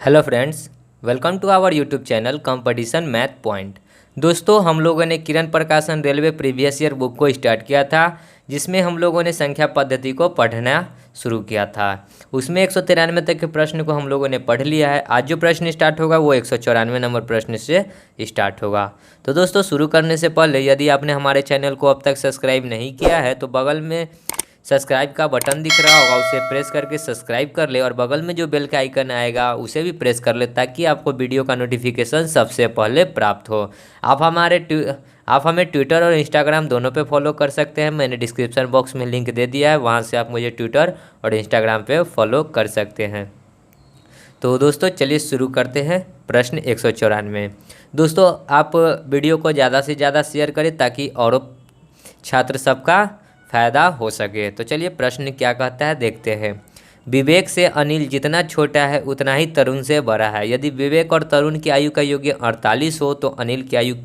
Hello friends, welcome to our YouTube channel competition math point. दोस्तों, हम लोगों ने Kiran Prakashan railway previous year book को स्टार्ट किया था, जिसमें हम लोगों ने संख्या पद्धति को पढ़ना शुरू किया था। उसमें 193 तक के प्रश्न को हम लोगों ने पढ़ लिया है। आज जो प्रश्न स्टार्ट होगा वो 194 नंबर प्रश्न से स्टार्ट होगा। तो दोस्तों, शुरू करने से पहले यदि आपने हमारे चैनल को अब तक सब्सक्राइब नहीं किया है तो बगल में सब्सक्राइब का बटन दिख रहा होगा, उसे प्रेस करके सब्सक्राइब कर ले और बगल में जो बेल का आइकन आएगा उसे भी प्रेस कर ले, ताकि आपको वीडियो का नोटिफिकेशन सबसे पहले प्राप्त हो। आप हमें ट्विटर और इंस्टाग्राम दोनों पे फॉलो कर सकते हैं। मैंने डिस्क्रिप्शन बॉक्स में लिंक दे दिया है, वहाँ से आप मुझे ट्विटर और इंस्टाग्राम पे फॉलो कर सकते हैं। तो दोस्तों, चलिए शुरू करते हैं। प्रश्न 194। दोस्तों, आप वीडियो को ज़्यादा से ज़्यादा शेयर करें ताकि और छात्र सबका फ़ायदा हो सके। तो चलिए प्रश्न क्या कहता है देखते हैं। विवेक से अनिल जितना छोटा है उतना ही तरुण से बड़ा है। यदि विवेक और तरुण की आयु का योग 48 हो तो अनिल की आयु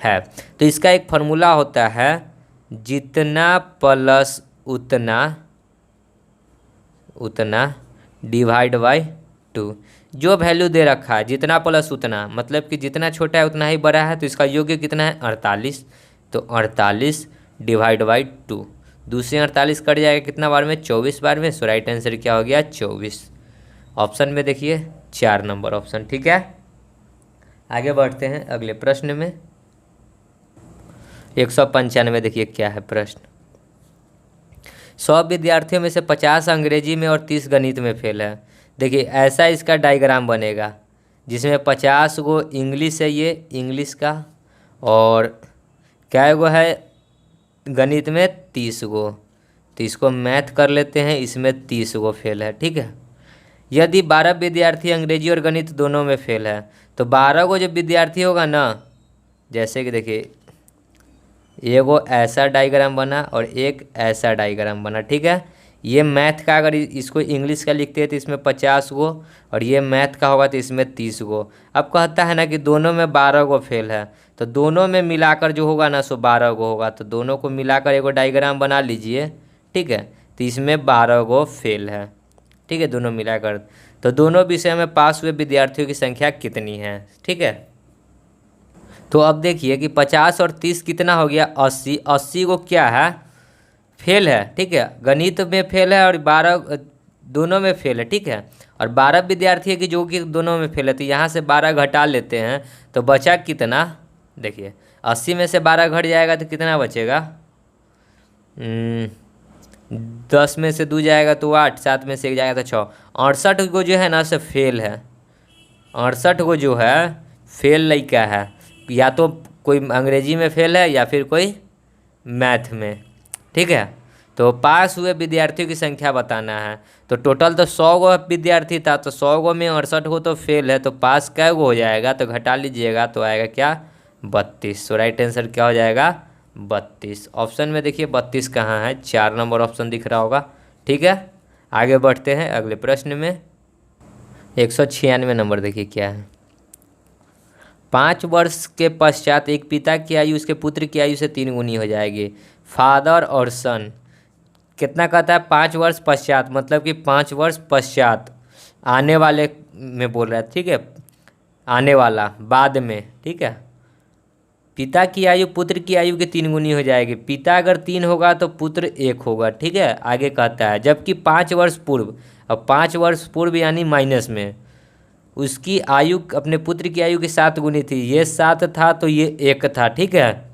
है। तो इसका एक फार्मूला होता है जितना प्लस उतना डिवाइड बाई 2। जो वैल्यू दे रखा है जितना प्लस उतना, मतलब कि जितना छोटा है उतना ही बड़ा है। तो इसका योग कितना है 48। तो 48 डिवाइड बाई 2, 2 से 48 कट जाएगा कितना बार में, 24 बार में। सो राइट आंसर क्या हो गया 24। ऑप्शन में देखिए 4 नंबर ऑप्शन, ठीक है। आगे बढ़ते हैं अगले प्रश्न में। 195 देखिए क्या है प्रश्न। 100 विद्यार्थियों में से 50 अंग्रेजी में और 30 गणित में फेल है। देखिए ऐसा इसका डायग्राम बनेगा जिसमें 50 गो इंग्लिश है, ये इंग्लिश का, और क्या गो है गणित में 30 गो। तो इसको मैथ कर लेते हैं, इसमें 30 गो फेल है, ठीक है। यदि 12 विद्यार्थी अंग्रेजी और गणित दोनों में फेल है तो 12 गो जो विद्यार्थी होगा ना, जैसे कि देखिए एगो ऐसा डायग्राम बना और एक ऐसा डायग्राम बना, ठीक है। ये मैथ का, अगर इसको इंग्लिश का लिखते हैं तो इसमें 50 गो, और ये मैथ का होगा तो इसमें 30 गो। अब कहता है ना कि दोनों में 12 गो फेल है, तो दोनों में मिलाकर जो होगा ना सो 12 गो होगा। तो दोनों को मिलाकर एगो डायग्राम बना लीजिए, ठीक है। तो इसमें 12 गो फेल है, ठीक है, दोनों मिलाकर। तो दोनों विषय में पास हुए विद्यार्थियों की संख्या कितनी है, ठीक है। तो अब देखिए कि 50 और 30 कितना हो गया 80। 80 को क्या है फेल है, ठीक है। गणित में फेल है और 12 दोनों में फेल है, ठीक है। और 12 विद्यार्थी है कि जो कि दोनों में फेल है। तो यहाँ से 12 घटा लेते हैं तो बचा कितना, देखिए 80 में से 12 घट जाएगा तो कितना बचेगा, 10 में से 2 जाएगा तो 8, 7 में से 1 जाएगा तो 6। 68 को जो है ना से फेल है। 68 को जो है फेल लड़का है, या तो कोई अंग्रेजी में फेल है या फिर कोई मैथ में, ठीक है। तो पास हुए विद्यार्थियों की संख्या बताना है। तो टोटल तो 100 गो विद्यार्थी था, तो 100 गो में 68 गो तो फेल है, तो पास कै गो हो जाएगा, तो घटा लीजिएगा तो आएगा क्या 32। तो राइट आंसर क्या हो जाएगा 32। ऑप्शन में देखिए 32 कहाँ है, 4 नंबर ऑप्शन दिख रहा होगा, ठीक है। आगे बढ़ते हैं अगले प्रश्न में। 196 नंबर देखिए क्या है। 5 वर्ष के पश्चात एक पिता की आयु उसके पुत्र की आयु से 3 गुनी हो जाएगी। फादर और सन कितना कहता है 5 वर्ष पश्चात, मतलब कि 5 वर्ष पश्चात आने वाले में बोल रहा है, ठीक है, आने वाला बाद में, ठीक है। पिता की आयु पुत्र की आयु के 3 गुनी हो जाएगी। पिता अगर 3 होगा तो पुत्र 1 होगा, ठीक है। आगे कहता है जबकि 5 वर्ष पूर्व, अब 5 वर्ष पूर्व यानी माइनस में, उसकी आयु अपने पुत्र की आयु के 7 गुनी थी। ये 7 था तो ये 1 था, ठीक है।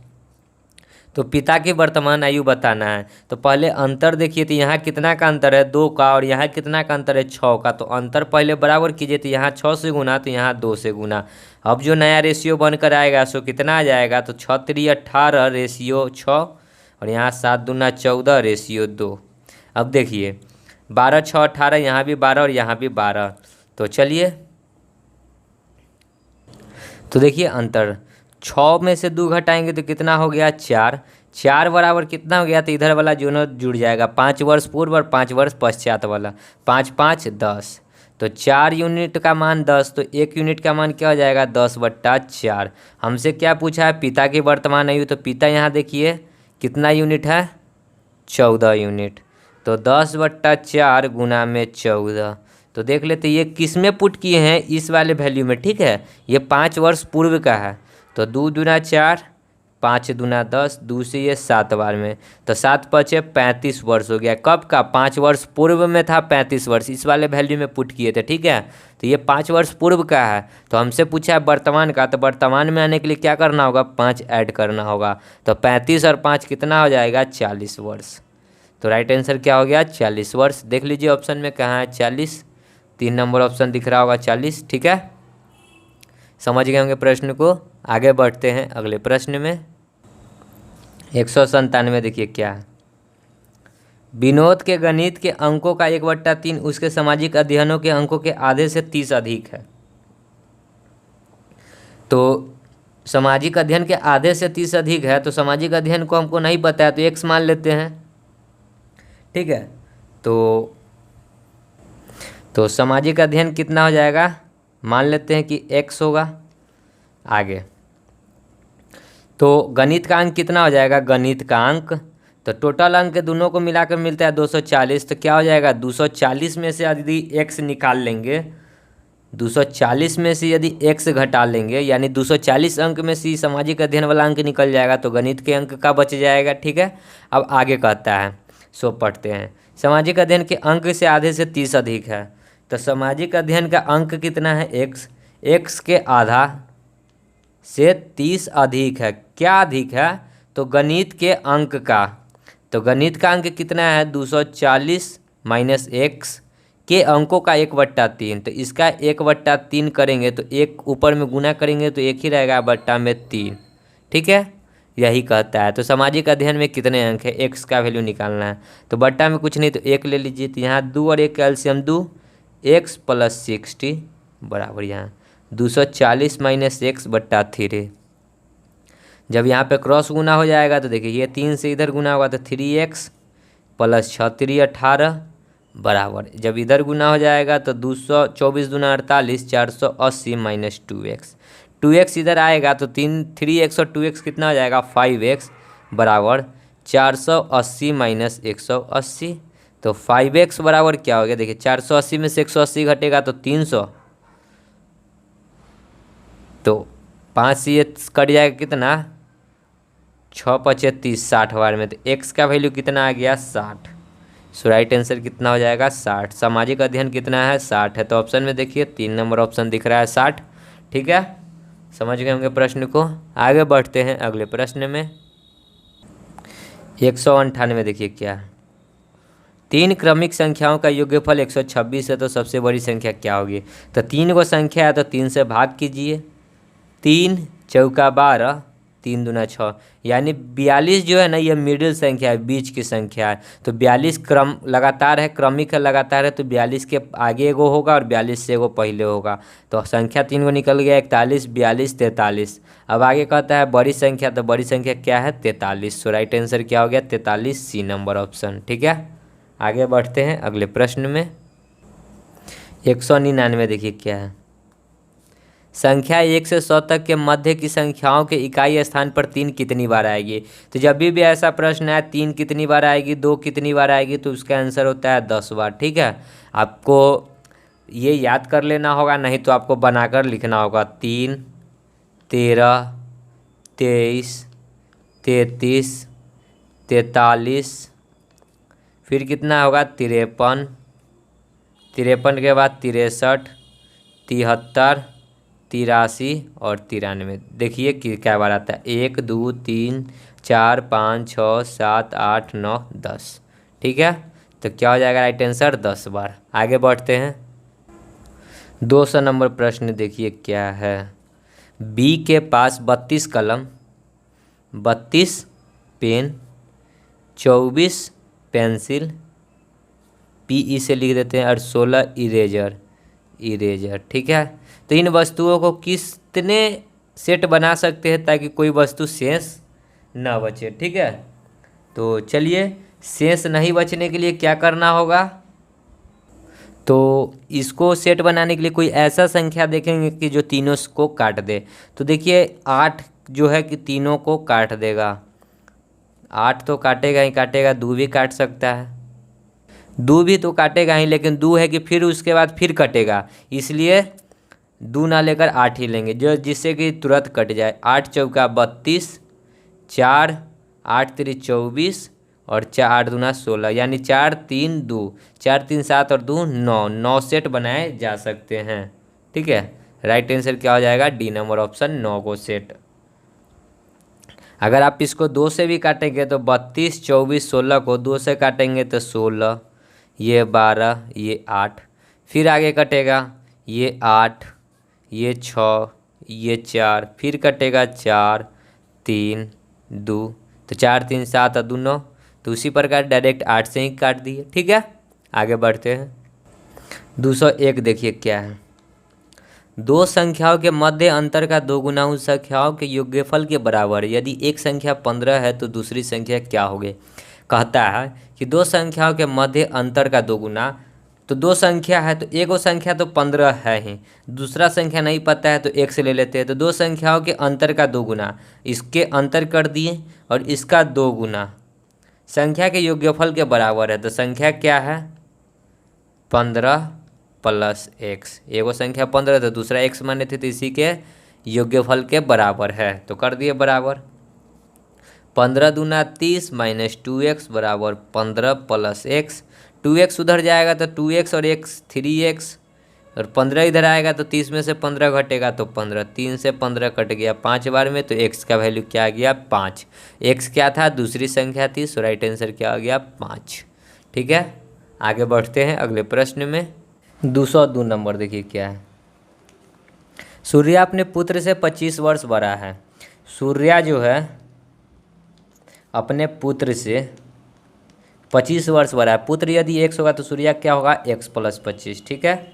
तो पिता की वर्तमान आयु बताना है। तो पहले अंतर देखिए, तो यहाँ कितना का अंतर है 2 का, और यहाँ कितना का अंतर है 6 का। तो अंतर पहले बराबर कीजिए, तो यहाँ 6 से गुना तो यहाँ 2 से गुना। अब जो नया रेशियो बनकर आएगा सो कितना आ जाएगा, तो 6 3 18 रेशियो 6, और यहाँ 7 दूना 14 रेशियो 2। अब देखिए 12 6 18, यहाँ भी 12 और यहाँ भी 12। तो चलिए, तो देखिए अंतर 6 में से 2 घटाएंगे तो कितना हो गया 4। 4 बराबर कितना हो गया, तो इधर वाला दोनों जुड़ जाएगा, 5 वर्ष पूर्व और 5 वर्ष पश्चात वाला। 5 5 10, तो 4 यूनिट का मान 10, तो 1 यूनिट का मान क्या हो जाएगा 10/4। हमसे क्या पूछा है पिता की वर्तमान आयु, तो पिता यहाँ देखिए कितना यूनिट है 14 यूनिट। तो 10/4 गुना में 14, तो देख लेते ये किस में पुट किए हैं, इस वाले वैल्यू में, ठीक है। ये 5 वर्ष पूर्व का है, तो 2 दूना 4, 5 दूना 10, 2 से ये 7 बार में, तो 7 पचे 35 वर्ष हो गया। कब का? 5 वर्ष पूर्व में था 35 वर्ष, इस वाले वैल्यू में पुट किए थे, ठीक है। तो ये 5 वर्ष पूर्व का है, तो हमसे पूछा है वर्तमान का, तो वर्तमान में आने के लिए क्या करना होगा? 5 ऐड करना होगा। तो 35 और 5 कितना हो जाएगा? 40 वर्ष। तो राइट आंसर क्या हो गया? 40 वर्ष। देख लीजिए ऑप्शन में कहाँ है 40, 3 नंबर ऑप्शन दिख रहा होगा 40, ठीक है। समझ गए होंगे प्रश्न को। आगे बढ़ते हैं अगले प्रश्न में। 197 देखिए क्या है। विनोद के गणित के अंकों का 1/3 उसके सामाजिक अध्ययनों के अंकों के आधे से 30 अधिक है। तो सामाजिक अध्ययन के आधे से 30 अधिक है, तो सामाजिक अध्ययन को हमको नहीं पता है, तो x मान लेते हैं, ठीक है। तो सामाजिक अध्ययन कितना हो जाएगा? मान लेते हैं कि x होगा। आगे तो गणित का अंक कितना हो जाएगा? गणित का अंक, तो टोटल अंक दोनों को मिलाकर मिलता है 240, तो क्या हो जाएगा? 240 में से यदि x निकाल लेंगे, 240 में से यदि x घटा लेंगे, यानी 240 अंक में से सामाजिक अध्ययन वाला अंक निकल जाएगा, तो गणित के अंक का बच जाएगा, ठीक है। अब आगे कहता है, सो पढ़ते हैं। सामाजिक अध्ययन के अंक से आधे से 30 अधिक है, तो सामाजिक अध्ययन का अंक कितना है? x के आधा से 30 अधिक है। क्या अधिक है? तो गणित के अंक का, तो गणित का अंक कितना है? 240 माइनस x के अंकों का 1/3, तो इसका 1/3 करेंगे तो एक ऊपर में गुना करेंगे तो एक ही रहेगा, बट्टा में 3, ठीक है। यही कहता है। तो सामाजिक अध्ययन में कितने अंक है, x का वैल्यू निकालना है। तो बट्टा में कुछ नहीं, तो 1 ले लीजिए, तो यहाँ 2 और 1 कैल्शियम 2, x + 60 बराबर यहाँ 240 माइनस x/3। जब यहाँ पे क्रॉस गुना हो जाएगा तो देखिए ये 3 से इधर गुना होगा तो 3x + 6 3 18 बराबर, जब इधर गुना हो जाएगा तो 224 दूना 48, 480 माइनस 2x। 2x इधर आएगा तो 3x और 2x कितना हो जाएगा? 5x बराबर 480 माइनस 180। तो 5x बराबर क्या हो गया? देखिए 480 में से 180 घटेगा तो 300, तो 5 से ये कट जाएगा कितना? 6 × 30 60 बार में, तो x का वैल्यू कितना आ गया? 60। सो राइट आंसर कितना हो जाएगा? 60। सामाजिक अध्ययन कितना है? 60 है। तो ऑप्शन में देखिए 3 नंबर ऑप्शन दिख रहा है 60, ठीक है। समझ गए होंगे प्रश्न को। आगे बढ़ते हैं अगले प्रश्न में। 198 देखिए क्या है। 3 क्रमिक संख्याओं का योग्यफल 126 है, तो सबसे बड़ी संख्या क्या होगी? तो 3 को संख्या है तो 3 से भाग कीजिए, 3 चौका 12, 3 दूना 6, यानी 42 जो है ना, ये मिडिल संख्या है, बीच की संख्या है। तो 42 क्रम लगातार है, क्रमिक है, लगातार है, तो 42 के आगे एगो होगा और 42 से एगो पहले होगा। तो संख्या 3 को निकल गया 41, 42, 43। अब आगे कहता है बड़ी संख्या, तो बड़ी संख्या क्या है? 43। सो राइट आंसर क्या हो गया? 43, सी नंबर ऑप्शन, ठीक है। आगे बढ़ते हैं अगले प्रश्न में। 199 देखिए क्या है। संख्या 1 से 100 तक के मध्य की संख्याओं के इकाई स्थान पर 3 कितनी बार आएगी? तो जब भी ऐसा प्रश्न है 3 कितनी बार आएगी, 2 कितनी बार आएगी, तो उसका आंसर होता है 10 बार, ठीक है। आपको ये याद कर लेना होगा, नहीं तो आपको बनाकर लिखना होगा। 3, 13, 23, 33, 43, फिर कितना होगा? 53, 53 के बाद 63, 73, 83 और 93। देखिए कि क्या बार आता है? 1 2 3 4 5 6 7 8 9 10, ठीक है। तो क्या हो जाएगा राइट आंसर? 10 बार। आगे बढ़ते हैं। 200 नंबर प्रश्न देखिए क्या है। बी के पास 32 कलम, 32 पेन, 24 पेंसिल, PE से लिख देते हैं, और 16 इरेजर, ठीक है। तो इन वस्तुओं को कितने सेट बना सकते हैं ताकि कोई वस्तु शेष ना बचे, ठीक है। तो चलिए, शेष नहीं बचने के लिए क्या करना होगा? तो इसको सेट बनाने के लिए कोई ऐसा संख्या देखेंगे कि जो तीनों को काट दे। तो देखिए 8 जो है कि तीनों को काट देगा, 8 तो काटेगा ही काटेगा, 2 भी काट सकता है, दो भी तो काटेगा ही, लेकिन दो है कि फिर उसके बाद फिर कटेगा, इसलिए दो ना लेकर 8 ही लेंगे, जो जिससे कि तुरंत कट जाए। 8 चौका 32, 4 8 3 24 और 8 दूना 16, यानी 4 3 2, 4 3 7 और 2 9, 9 सेट बनाए जा सकते हैं। ठीक है, राइट आंसर क्या हो जाएगा? डी नंबर ऑप्शन, 9 को सेट। अगर आप इसको 2 से भी काटेंगे तो 32 24 16 को 2 से काटेंगे तो 16, ये 12, ये 8, फिर आगे कटेगा ये 8, ये 6, ये 4, फिर कटेगा 4 3 2, तो 4 3 7 और 2 9, तो उसी प्रकार डायरेक्ट 8 से ही काट दिए। ठीक है, आगे बढ़ते हैं। 201 देखिए क्या है। दो संख्याओं के मध्य अंतर का दो गुना उस संख्याओं के योगफल के बराबर है। यदि एक संख्या 15 है तो दूसरी संख्या क्या होगी? कहता है कि दो संख्याओं के मध्य अंतर का दो गुना, तो दो संख्या है तो एक संख्या तो 15 है ही, दूसरा संख्या नहीं पता है तो एक से ले लेते हैं। तो दो संख्याओं के अंतर का दो गुना, इसके अंतर कर दिए और इसका दो गुना संख्या के योगफल के बराबर है। तो संख्या क्या है? 15 प्लस एक्स। एगो संख्या 15 तो दूसरा एक्स माने थे, तो इसी के योगफल के बराबर है, तो कर दिए बराबर। 15 दूना 30 माइनस 2x बराबर 15 प्लस एक्स। 2x उधर जाएगा तो 2x और x 3x, और 15 इधर आएगा तो 30 में से 15 घटेगा तो 15, 3 से 15 कट गया 5 बार में, तो x का वैल्यू क्या आ गया? 5। x क्या था? दूसरी संख्या थी, सो राइट आंसर क्या आ गया? 5। ठीक है, आगे बढ़ते हैं अगले प्रश्न में। 202 नंबर देखिए क्या है। सूर्या अपने पुत्र से 25 वर्ष बड़ा है। सूर्या जो है अपने पुत्र से 25 वर्ष बड़ा है। पुत्र यदि x होगा तो सूर्या क्या होगा? x plus 25। ठीक है,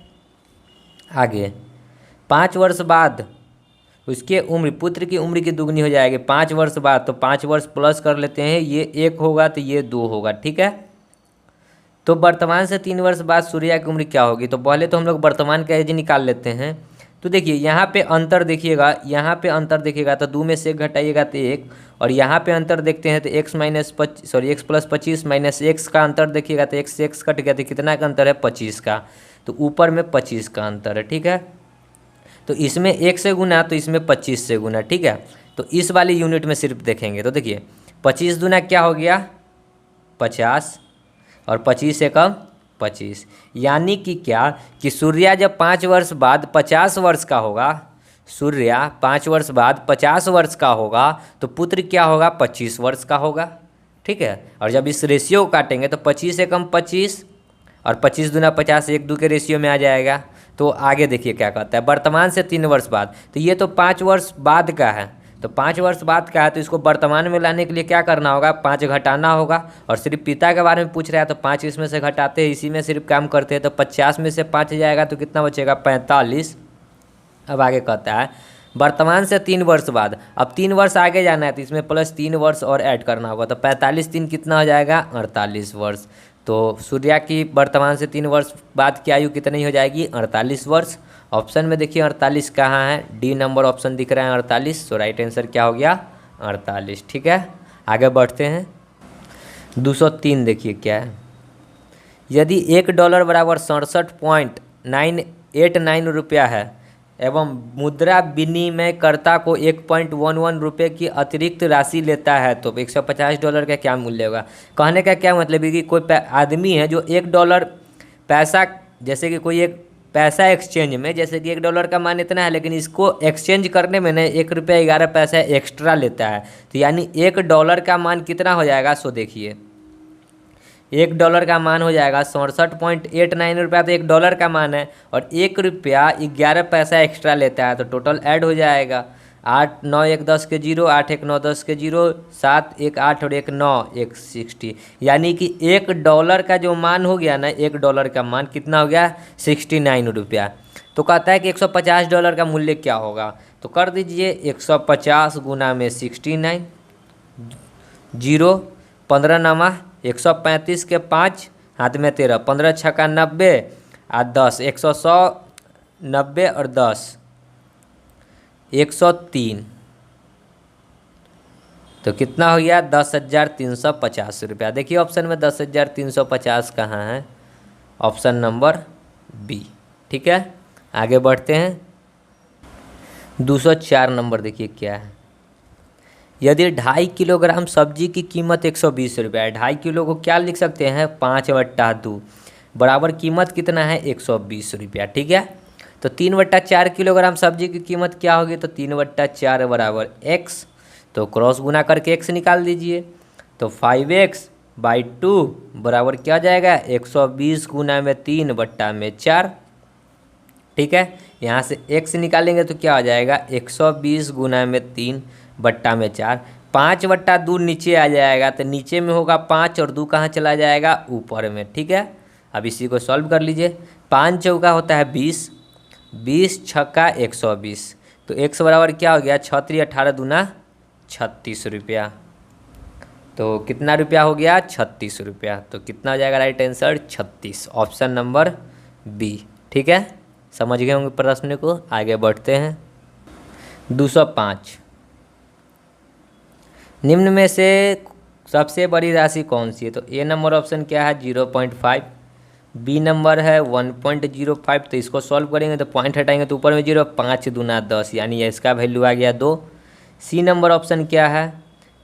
आगे 5 वर्ष बाद उसके उम्र, पुत्र की उम्र की दुगनी हो जाएगी 5 वर्ष बाद, तो 5 वर्ष प्लस कर लेते हैं, ये 1 होगा तो ये 2 होगा। ठीक है, तो वर्तमान से 3 वर्ष बाद सूर्या की उम्र क्या होगी? तो पहले तो हम लोग वर्तमान का एज निकाल लेते हैं। तो देखिए यहाँ पे अंतर देखिएगा, यहाँ पे अंतर देखिएगा तो 2 में से 1 घटाइएगा तो 1, और यहाँ पे अंतर देखते हैं तो x minus x plus 25 minus x का अंतर देखिएगा तो x से x कट गया, तो कितना का अंतर है? 25 का, तो ऊपर में 25 का अंतर है। ठीक है, तो इसमें 1 से गुना तो इसमें 25 से गुना। ठीक है, तो इस वाली यूनिट में सिर्फ देखेंगे तो देखिए 25 दूना क्या हो गया? 50, और 25 से कम 25, यानी कि क्या कि सूर्या जब 5 वर्ष बाद 50 वर्ष का होगा, सूर्या 5 वर्ष बाद 50 वर्ष का होगा, तो पुत्र क्या होगा? 25 वर्ष का होगा। ठीक है, और जब इस रेशियो को काटेंगे तो 25 से कम 25 और 25 दूना 50, 1 2 के रेशियो में आ जाएगा। तो आगे देखिए क्या कहता है, वर्तमान से 3 वर्ष बाद, तो ये तो 5 वर्ष बाद का है, तो 5 वर्ष बाद का है, तो इसको वर्तमान में लाने के लिए क्या करना होगा? 5 घटाना होगा, और सिर्फ पिता के बारे में पूछ रहा है तो 5 इसमें से घटाते हैं, इसी में सिर्फ काम करते हैं, तो 50 में से 5 जाएगा तो कितना बचेगा? 45। अब आगे कहता है वर्तमान से 3 वर्ष बाद, अब 3 वर्ष आगे जाना है तो इसमें प्लस 3 वर्ष और ऐड करना होगा, तो 45 3 कितना हो जाएगा? 48 वर्ष। तो सूर्या की वर्तमान से 3 वर्ष बाद की आयु कितनी हो जाएगी? 48 वर्ष। ऑप्शन में देखिए 48 कहाँ है? डी नंबर ऑप्शन दिख रहा है 48, तो राइट आंसर क्या हो गया? 48। ठीक है, आगे बढ़ते हैं। 203 देखिए क्या है। यदि $1 बराबर 67.989 रुपया है एवं मुद्रा विनिमयकर्ता को 1.11 रुपये की अतिरिक्त राशि लेता है, तो $150 का क्या मूल्य होगा? कहने का क्या मतलब है कि कोई आदमी है जो $1 पैसा, जैसे कि कोई एक पैसा एक्सचेंज में, जैसे कि $1 का मान इतना है, लेकिन इसको एक्सचेंज करने में न 1 रुपया 11 पैसा एक्स्ट्रा लेता है, तो यानी $1 का मान कितना हो जाएगा? सो देखिए $1 का मान हो जाएगा 67.89 रुपया, तो $1 का मान है, और 1 रुपया 11 पैसा एक्स्ट्रा लेता है, तो टोटल ऐड हो जाएगा 8 9 1 10 के 0, 8 1 9 10 के 0, 7 1 8 और 1 9 1 60, यानी कि $1 का जो मान हो गया ना, $1 का मान कितना हो गया? 69 रुपया। तो कहता है कि $150 का मूल्य क्या होगा? तो कर दीजिए 150 गुना में 69, 0 15 नामा 135 के 5 हाथ में 13, 15 छक्का 90 और 10, 100 90 और 10 103, तो कितना हो गया 10,350 रुपया। देखिए ऑप्शन में 10,350 कहाँ है, ऑप्शन नंबर बी। ठीक है, आगे बढ़ते हैं। 204 नंबर देखिए क्या है। यदि 2.5 किलोग्राम सब्जी की कीमत 120 रुपया है, 2.5 किलो को क्या लिख सकते हैं 5/2 बराबर कीमत कितना है 120 रुपया। ठीक है, तो 3/4 किलोग्राम सब्जी की कीमत क्या होगी, तो 3/4 बराबर x, तो क्रॉस गुना करके x निकाल दीजिए। तो 5x/2 बराबर क्या हो जाएगा 120 गुना में 3/4। ठीक है, यहाँ से x निकालेंगे तो क्या हो जाएगा 120 गुना में 3/4। 5/2 नीचे आ जाएगा, तो नीचे में होगा 5 और 2 कहाँ चला जाएगा ऊपर में। ठीक है, अब इसी को सॉल्व कर लीजिए। 5 चौका होता है 20, 20 छक्का 120, तो x बराबर क्या हो गया 6×3 18 दूना 36 रुपया। तो कितना रुपया हो गया 36 रुपया। तो कितना हो जाएगा right answer 36, option number B. ठीक है, समझ गए होंगे प्रश्न को। आगे बढ़ते हैं। 205, निम्न में से सबसे बड़ी राशि कौन सी है, तो ए नंबर ऑप्शन क्या है 0.5, बी नंबर है 1.05। तो इसको सॉल्व करेंगे तो पॉइंट हटाएंगे तो ऊपर में 0, 5 दूना 10 यानी इसका वैल्यू आ गया 2। सी नंबर ऑप्शन क्या है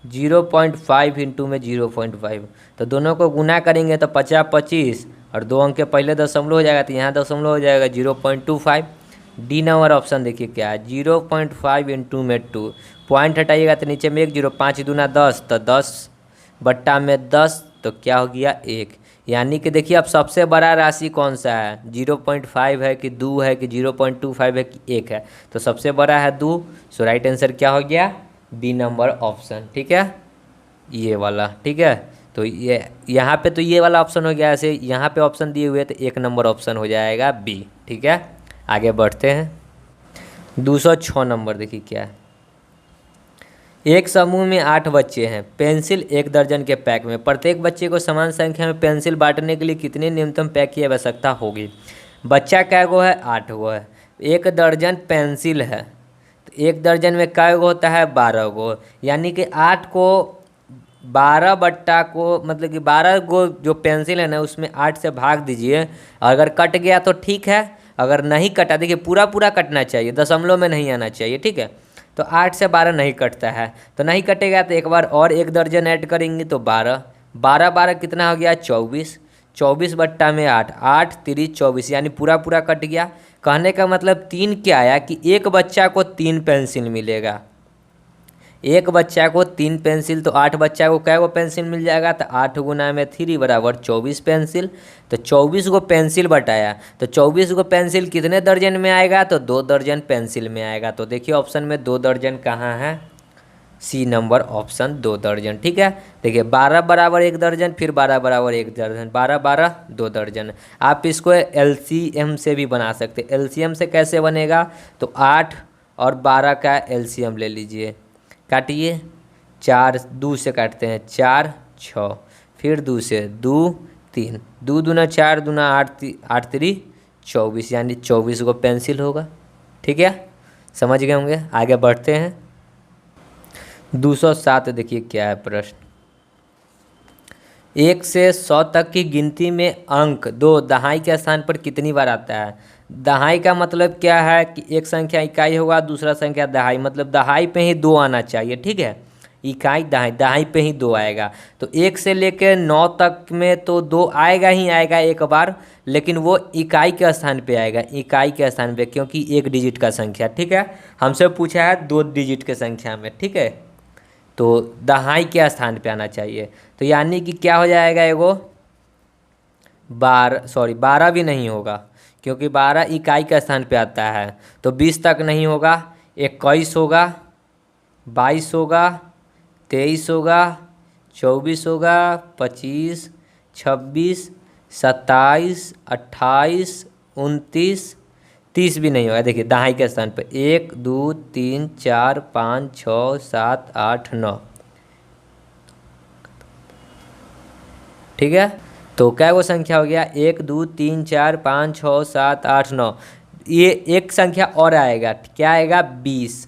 0.5 इंटू में 0.5, तो दोनों को गुना करेंगे तो 50 25 और 2 अंक के पहले दशमलव हो जाएगा, तो यहाँ दशमलव हो जाएगा 0.25। डी नंबर ऑप्शन देखिए क्या है 0.5 इंटू में 2, पॉइंट हटाइएगा तो नीचे में 1 0, 5 दूना 10, तो 10/10, तो क्या हो गया 1। यानी कि देखिए अब सबसे बड़ा राशि कौन सा है 0.5 है कि 2 है कि 0.25 है कि 1 है, तो सबसे बड़ा है 2। सो राइट आंसर क्या हो गया बी नंबर ऑप्शन। ठीक है, ये वाला। ठीक है, तो ये यहाँ पे तो ये वाला ऑप्शन हो गया, ऐसे यहाँ पे ऑप्शन दिए हुए तो 1 नंबर ऑप्शन हो जाएगा बी। ठीक है, आगे बढ़ते हैं। 206 नंबर देखिए क्या है। एक समूह में 8 बच्चे हैं, पेंसिल 1 दर्जन के पैक में, प्रत्येक बच्चे को समान संख्या में पेंसिल बांटने के लिए कितने न्यूनतम पैक की आवश्यकता होगी। बच्चा कै गो है 8 गो है, 1 दर्जन पेंसिल है, तो 1 दर्जन में कै गो होता है 12 गो, यानी कि 8 को 12 बट्टा को मतलब कि 12 गो जो पेंसिल है ना उसमें 8 से भाग दीजिए। अगर कट गया तो ठीक है, अगर नहीं कटा, देखिए पूरा पूरा कटना चाहिए, दशमलव में नहीं आना चाहिए। ठीक है, तो 8 से 12 नहीं कटता है, तो नहीं कटेगा तो एक बार और 1 दर्जन ऐड करेंगे तो 12, 12 12 कितना हो गया 24, 24/8, 8 3 24 यानी पूरा पूरा कट गया। कहने का मतलब 3 क्या आया कि एक बच्चा को 3 पेंसिल मिलेगा, एक बच्चा को 3 पेंसिल, तो 8 बच्चा को कै गो पेंसिल मिल जाएगा, तो 8 गुना में 3 बराबर 24 पेंसिल। तो 24 गो पेंसिल बटाया, तो 24 गो पेंसिल कितने दर्जन में आएगा, तो 2 दर्जन पेंसिल में आएगा। तो देखिए ऑप्शन में 2 दर्जन कहाँ है, सी नंबर ऑप्शन 2 दर्जन। ठीक है, देखिए 12 बराबर 1 दर्जन, फिर 12 बराबर 1 दर्जन, 12 12 2 दर्जन। आप इसको एलसीएम से भी बना सकते। एलसीएम से कैसे बनेगा, तो 8 और 12 का एलसीएम ले लीजिए, काटिए, 4 2 से काटते हैं 4 6, फिर 2 से 2 3, 2 दूना 4 दूना 8 8 3 24 यानी 24 गो पेंसिल होगा। ठीक है, समझ गए होंगे। आगे बढ़ते हैं। 207 देखिए क्या है प्रश्न। 1 से 100 तक की गिनती में अंक 2 दहाई के स्थान पर कितनी बार आता है। दहाई का मतलब क्या है कि एक संख्या इकाई होगा, दूसरा संख्या दहाई, मतलब दहाई पे ही 2 आना चाहिए। ठीक है, इकाई दहाई, दहाई पे ही 2 आएगा। तो 1 से लेकर 9 तक में तो 2 आएगा ही आएगा एक बार, लेकिन वो इकाई के स्थान पे आएगा, इकाई के स्थान पे, क्योंकि 1 डिजिट का संख्या। ठीक है, हमसे पूछा है 2 डिजिट के संख्या में। ठीक है, तो दहाई के स्थान पे आना चाहिए। तो यानी कि क्या हो जाएगा, एगो 12 भी नहीं होगा, क्योंकि 12 इकाई के स्थान पे आता है। तो 20 तक नहीं होगा, 21 होगा, 22 होगा, 23 होगा, 24 होगा, 25 26 27 28 29 30 भी नहीं होगा। देखिए दहाई के स्थान पे 1 2 3 4 5 6 7 8 9। ठीक है, तो क्या वो संख्या हो गया 1 2 3 4 5 6 7 8 9। ये एक संख्या और आएगा, क्या आएगा 20,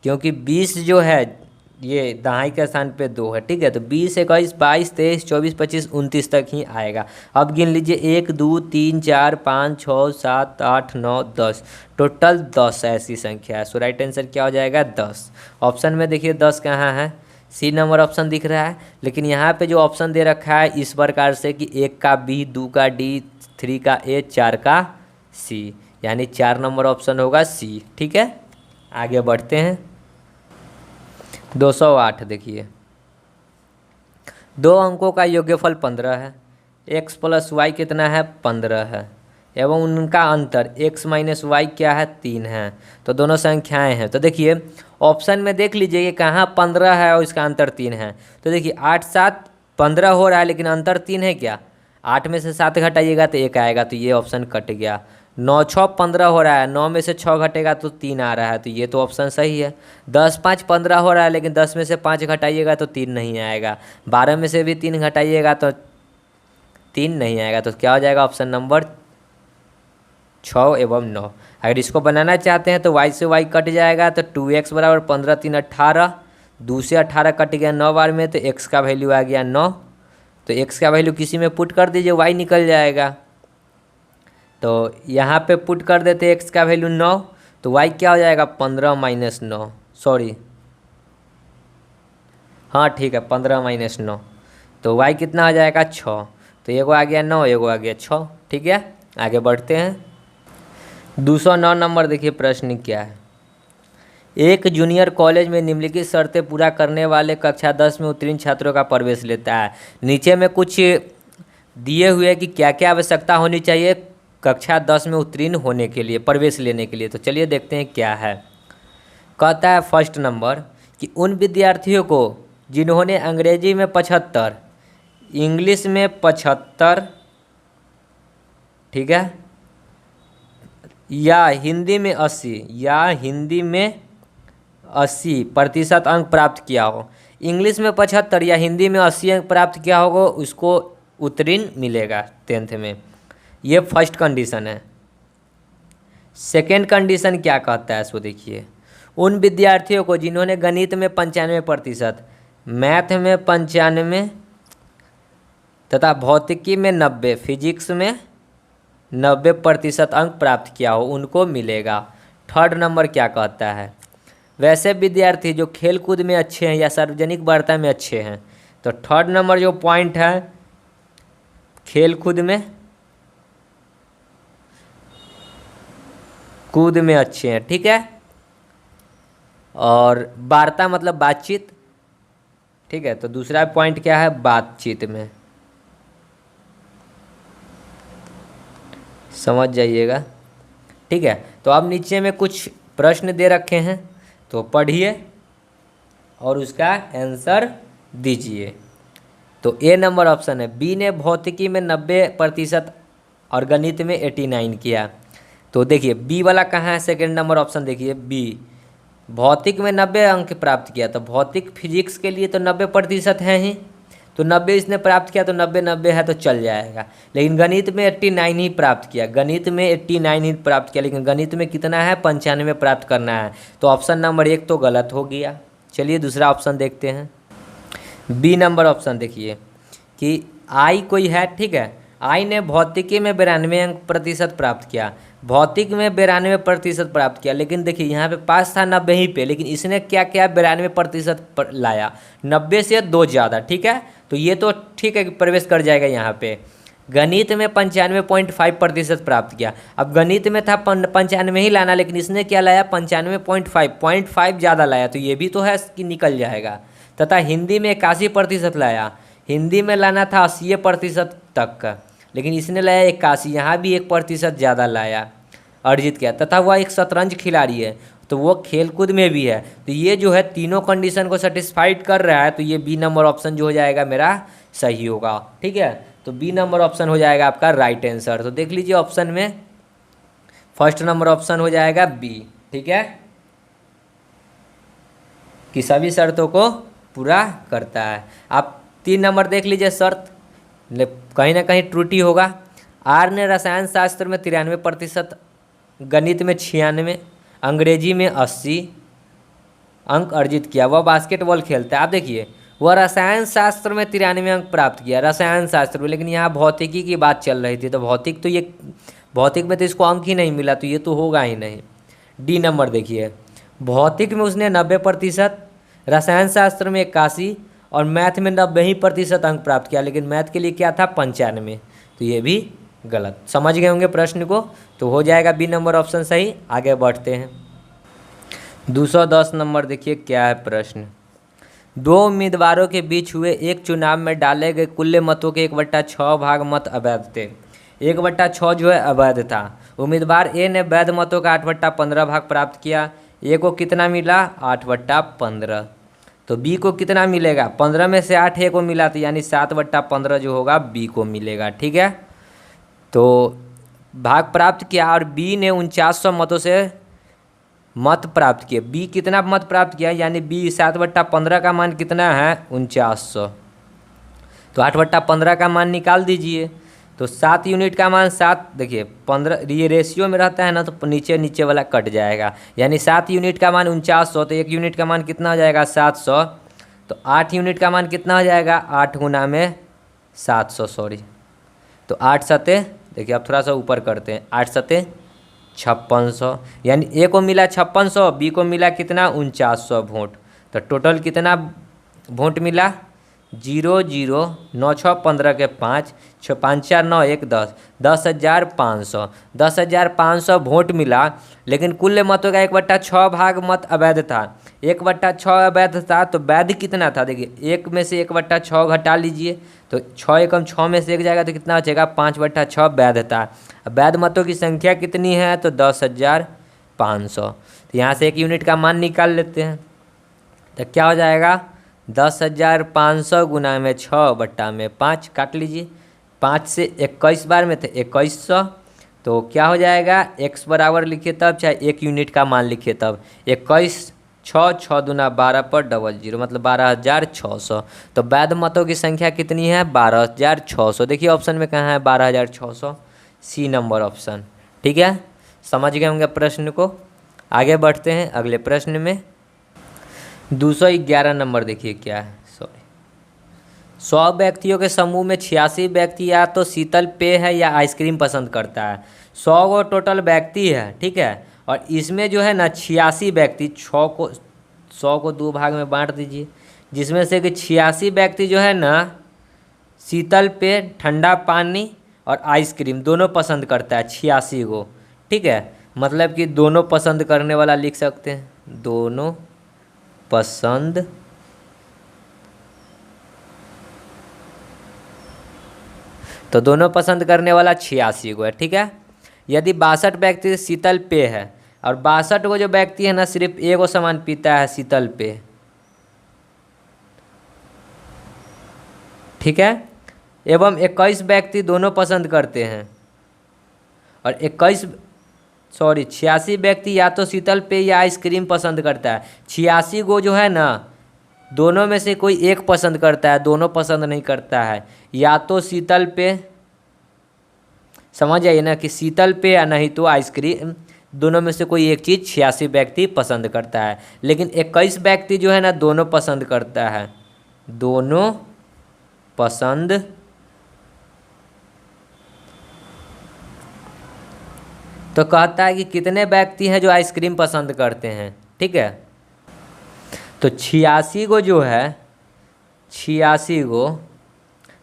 क्योंकि 20 जो है ये दहाई के स्थान पे 2 है, ठीक है। तो 20, 21, 22, 23, 24, 25, 29 तक ही आएगा। अब गिन लीजिए 1, 2, 3, 4, 5, 6, 7, 8, 9, 10, टोटल 10 ऐसी संख्या है। सो राइट आंसर क्या हो जाएगा? 10। ऑप्शन में देखिए 10 कहाँ है? सी नंबर ऑप्शन दिख रहा है, लेकिन यहाँ पे जो ऑप्शन दे रखा है इस प्रकार से कि 1 का बी, 2 का डी, 3 का ए, 4 का सी, यानी 4 नंबर ऑप्शन होगा सी, ठीक है। आगे बढ़ते हैं। 208 देखिए, 2 अंकों का योग्यफल 15 है, x प्लस वाई कितना है? 15 है, एवं उनका अंतर x माइनस वाई क्या है? 3 है। तो दोनों संख्याएं हैं। तो देखिए ऑप्शन में देख लीजिए ये कहाँ 15 है और इसका अंतर 3 है। तो देखिए 8, 7, 15 हो रहा है, लेकिन अंतर 3 है क्या? 8 में से 7 घटाइएगा तो 1 आएगा, तो ये ऑप्शन कट गया। 9, 6, 15 हो रहा है, 9 में से 6 घटेगा तो 3 आ रहा है, तो ये तो ऑप्शन सही है। 10, 5, 15 हो रहा है, लेकिन 10 में से 5 घटाइएगा तो 3 नहीं आएगा। 12 में से भी 3 घटाइएगा तो 3 नहीं आएगा। तो क्या हो जाएगा? ऑप्शन नंबर 6 एवं 9। अगर इसको बनाना चाहते हैं तो y से y कट जाएगा, तो 2x बराबर 15, 3, 18, 2 से 18 कट गया 9 बार में, तो x का वैल्यू आ गया 9। तो x का वैल्यू किसी में पुट कर दीजिए, y निकल जाएगा। तो यहाँ पे पुट कर देते x का वैल्यू 9, तो y क्या हो जाएगा? 15 माइनस 9, सॉरी हाँ ठीक है 15 माइनस 9, तो y कितना हो जाएगा? 6। तो एगो आ गया 9, एगो आ गया 6, ठीक है। आगे बढ़ते हैं। 209 नंबर देखिए, प्रश्न क्या है? एक जूनियर कॉलेज में निम्नलिखित शर्तें पूरा करने वाले कक्षा 10 में उत्तीर्ण छात्रों का प्रवेश लेता है। नीचे में कुछ दिए हुए कि क्या क्या आवश्यकता होनी चाहिए कक्षा 10 में उत्तीर्ण होने के लिए, प्रवेश लेने के लिए। तो चलिए देखते हैं क्या है। कहता है फर्स्ट नंबर कि उन विद्यार्थियों को जिन्होंने अंग्रेजी में 75, इंग्लिश में 75, ठीक है, या हिंदी में 80% अंक प्राप्त किया हो, इंग्लिश में 75 या हिंदी में 80 अंक प्राप्त किया होगा, उसको उत्तीर्ण मिलेगा 10th में। ये फर्स्ट कंडीशन है। सेकेंड कंडीशन क्या कहता है इसको देखिए। उन विद्यार्थियों को जिन्होंने गणित में 95%, मैथ में 95 तथा भौतिकी में 90, फिजिक्स में 90% अंक प्राप्त किया हो, उनको मिलेगा। थर्ड नंबर क्या कहता है? वैसे विद्यार्थी जो खेल कूद में अच्छे हैं या सार्वजनिक वार्ता में अच्छे हैं। तो थर्ड नंबर जो पॉइंट है, खेल कूद में अच्छे हैं, ठीक है, और वार्ता मतलब बातचीत, ठीक है। तो दूसरा पॉइंट क्या है? बातचीत में, समझ जाइएगा, ठीक है। तो अब नीचे में कुछ प्रश्न दे रखे हैं, तो पढ़िए और उसका आंसर दीजिए। तो ए नंबर ऑप्शन है। बी ने भौतिकी में 90% और गणित में 89 किया। तो देखिए बी वाला कहाँ है? सेकंड नंबर ऑप्शन देखिए, बी भौतिक में 90 अंक प्राप्त किया। तो भौतिक फिजिक्स के लिए तो 90% है ही, तो 90 इसने प्राप्त किया, तो 90 है तो चल जाएगा। लेकिन गणित में 89 ही प्राप्त किया, लेकिन गणित में कितना है? 95 प्राप्त करना है। तो ऑप्शन नंबर 1 तो गलत हो गया। चलिए दूसरा ऑप्शन देखते हैं। बी नंबर ऑप्शन देखिए कि आई कोई है, ठीक है, आई ने भौतिकी में 92% प्राप्त किया, भौतिक में 92% प्राप्त किया। लेकिन देखिए यहाँ पे पास था 90 ही पे, लेकिन इसने क्या किया? 92% लाया, 90 से 2 ज़्यादा, ठीक है। तो ये तो ठीक है कि प्रवेश कर जाएगा यहाँ पे। गणित में 95.5% प्राप्त किया। अब गणित में था 95 ही लाना, लेकिन इसने क्या लाया? 95.5 ज़्यादा लाया, तो ये भी तो है कि निकल जाएगा। तथा हिंदी में 81% लाया, हिंदी में लाना था 80% तक का, लेकिन इसने लाया 81, यहाँ भी 1% ज़्यादा लाया, अर्जित किया। तथा वह एक शतरंज खिलाड़ी है, तो वो खेलकूद में भी है। तो ये जो है तीनों कंडीशन को सेटिस्फाइड कर रहा है, तो ये बी नंबर ऑप्शन जो हो जाएगा मेरा सही होगा, ठीक है। तो बी नंबर ऑप्शन हो जाएगा आपका राइट आंसर। तो देख लीजिए ऑप्शन में फर्स्ट नंबर ऑप्शन हो जाएगा बी, ठीक है, कि सभी शर्तों को पूरा करता है। आप 3 नंबर देख लीजिए शर्त, कहीं ना कहीं त्रुटि होगा। आर ने रसायन शास्त्र में 93%, गणित में 96, अंग्रेजी में 80 अंक अर्जित किया। वह बास्केटबॉल खेलता है। आप देखिए, वह रसायन शास्त्र में 93 अंक प्राप्त किया, रसायन शास्त्र में। लेकिन यहाँ भौतिकी की बात चल रही थी, तो भौतिक में तो इसको अंक ही नहीं मिला, तो ये तो होगा ही नहीं। डी नंबर देखिए, भौतिक में उसने 90%, रसायन शास्त्र में 81 और मैथ में 90% अंक प्राप्त किया। लेकिन मैथ के लिए क्या था, 95, तो ये भी गलत। समझ गए होंगे प्रश्न को, तो हो जाएगा बी नंबर ऑप्शन सही। आगे बढ़ते हैं। 210 नंबर देखिए क्या है प्रश्न। दो उम्मीदवारों के बीच हुए एक चुनाव में डाले गए कुल मतों के 1/6 भाग मत अवैध थे। 1/6 जो है अवैध था। उम्मीदवार ए ने वैध मतों का 8/15 भाग प्राप्त किया। ए को कितना मिला, 8/15। तो बी को कितना मिलेगा, 15 में से 8 ए को मिला, तो यानी 7/15 जो होगा बी को मिलेगा। ठीक है, तो भाग प्राप्त किया और बी ने 4900 मतों से मत प्राप्त किए। बी कितना मत प्राप्त किया, यानी बी 7/15 का मान कितना है, 4900। तो 8/15 का मान निकाल दीजिए। तो 7 यूनिट का मान 7, देखिए 15 ये रेशियो में रहता है ना, तो नीचे वाला कट जाएगा। यानी 7 यूनिट का मान 4900, तो 1 यूनिट का मान कितना हो जाएगा, 700। तो 8 यूनिट का मान कितना हो जाएगा, 8 गुना में 700, सॉरी। तो 8 सते, देखिए अब थोड़ा सा ऊपर करते हैं, 8 सते 5600, यानी ए को मिला 5600, बी को मिला कितना, 4900 वोट। तो टोटल कितना वोट मिला, 0 0 9 6 15 के 5 6 5 4 9 1 10, 10,500, 10,500 वोट मिला। लेकिन कुल मतों का 1/6 भाग मत अवैध था। 1/6 अवैध था, तो वैध कितना था, देखिए 1 में से 1/6 घटा लीजिए, तो 6 एकम 6 में से 1 जाएगा, तो कितना बचेगा, 5/6 वैध था। वैध मतों की संख्या कितनी है, तो 10,500। तो यहाँ से 1 यूनिट का मान निकाल लेते हैं, तो क्या हो जाएगा, 10,500 गुना में 6/5, काट लीजिए। 5 से 21 बार में थे 2100, तो क्या हो जाएगा, x बराबर लिखिए तब, चाहे 1 यूनिट का मान लिखिए तब। 21 6 6 दूना 12 पर 00, मतलब 12,600। तो वैध मतों की संख्या कितनी है, 12,600। देखिए ऑप्शन में कहाँ है, 12,600, सी नंबर ऑप्शन। ठीक है, समझ गए होंगे प्रश्न को। आगे बढ़ते हैं अगले प्रश्न में। 211 नंबर देखिए क्या है, सॉरी। 100 व्यक्तियों के समूह में 86 व्यक्ति या तो शीतल पेय है या आइसक्रीम पसंद करता है। 100 को टोटल व्यक्ति है, ठीक है, और इसमें जो है ना 86 व्यक्ति, 100 को 2 भाग में बांट दीजिए, जिसमें से कि 86 व्यक्ति जो है ना शीतल पेय, ठंडा पानी और आइसक्रीम दोनों पसंद करता है, 86 को। ठीक है, मतलब कि दोनों पसंद करने वाला लिख सकते हैं, दोनों पसंद तो दोनों पसंद करने वाला 86 को है। ठीक है, यदि 62 व्यक्ति शीतल पेय है और 62 को जो व्यक्ति है ना सिर्फ एक को सामान पीता है शीतल पेय। ठीक है, एवं 21 व्यक्ति दोनों पसंद करते हैं और 86 व्यक्ति या तो शीतल पेय या आइसक्रीम पसंद करता है। 86 को जो है ना दोनों में से कोई एक पसंद करता है, दोनों पसंद नहीं करता है। या तो शीतल पेय, समझ आइए ना, कि शीतल पेय या नहीं तो आइसक्रीम, दोनों में से कोई एक चीज़ 86 व्यक्ति पसंद करता है। लेकिन 21 व्यक्ति जो है ना दोनों पसंद करता है, दोनों पसंद तो कहता है कि कितने व्यक्ति हैं जो आइसक्रीम पसंद करते हैं। ठीक है, तो 86 को जो है 86 को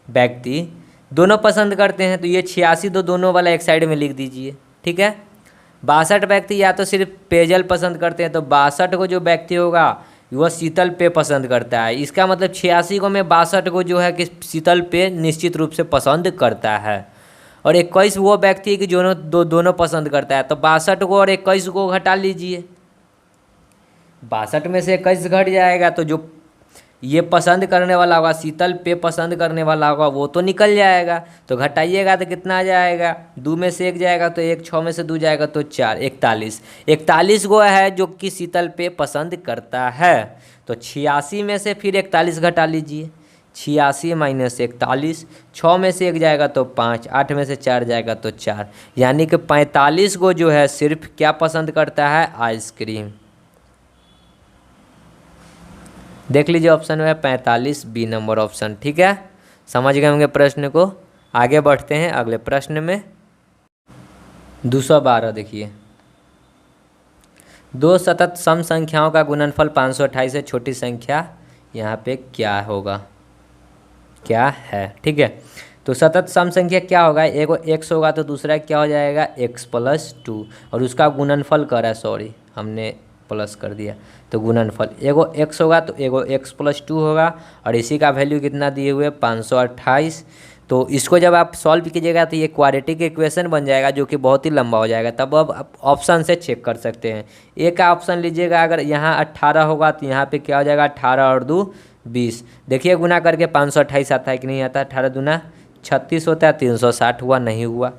व्यक्ति दोनों पसंद करते हैं, तो ये 86 तो दोनों वाला एक साइड में लिख दीजिए। ठीक है, 62 व्यक्ति या तो सिर्फ पेयजल पसंद करते हैं, तो 62 को जो व्यक्ति होगा वह शीतल पेय पसंद करता है। इसका मतलब 86 को में 62 को जो है कि शीतल पेय निश्चित रूप से पसंद करता है। और 21 वो व्यक्ति है कि दोनों पसंद करता है, तो 62 को और 21 को घटा लीजिए। 62 में से 21 घट जाएगा, तो जो ये पसंद करने वाला होगा, शीतल पेय पसंद करने वाला होगा, वो तो निकल जाएगा। तो घटाइएगा तो कितना आ जाएगा, 2 में से 1 जाएगा तो 1, 6 में से 2 जाएगा तो 4, 41 वो है जो कि शीतल पेय पसंद करता है। तो 86 में से फिर 41 घटा लीजिए, 86 माइनस 41, 6 में से 1 जाएगा तो 5, 8 में से 4 जाएगा तो 4, यानी कि 45 को जो है सिर्फ क्या पसंद करता है, आइसक्रीम। देख लीजिए ऑप्शन में है 45, बी नंबर ऑप्शन। ठीक है, समझ गए होंगे प्रश्न को। आगे बढ़ते हैं अगले प्रश्न में। 212 देखिए, दो सतत सम संख्याओं का गुणनफल 528 से छोटी संख्या यहाँ पे क्या होगा, क्या है। ठीक है, तो सतत सम संख्या क्या होगा, एगो x होगा तो दूसरा क्या हो जाएगा x+2, और उसका गुणनफल कर रहा है, सॉरी हमने प्लस कर दिया, तो गुणनफल एगो x होगा तो एगो x+2 होगा, और इसी का वैल्यू कितना दिए हुए 528। तो इसको जब आप सॉल्व कीजिएगा तो ये क्वाड्रेटिक इक्वेशन बन जाएगा, जो कि बहुत ही लंबा हो जाएगा। तब अब आप ऑप्शन से चेक कर सकते हैं। ए का ऑप्शन लीजिएगा, अगर यहाँ 18 होगा तो यहाँ पे क्या हो जाएगा 18 और 2 20। देखिए गुना करके 528 आता है कि नहीं आता, 18 दूना 36 होता है, 360 हुआ, नहीं हुआ।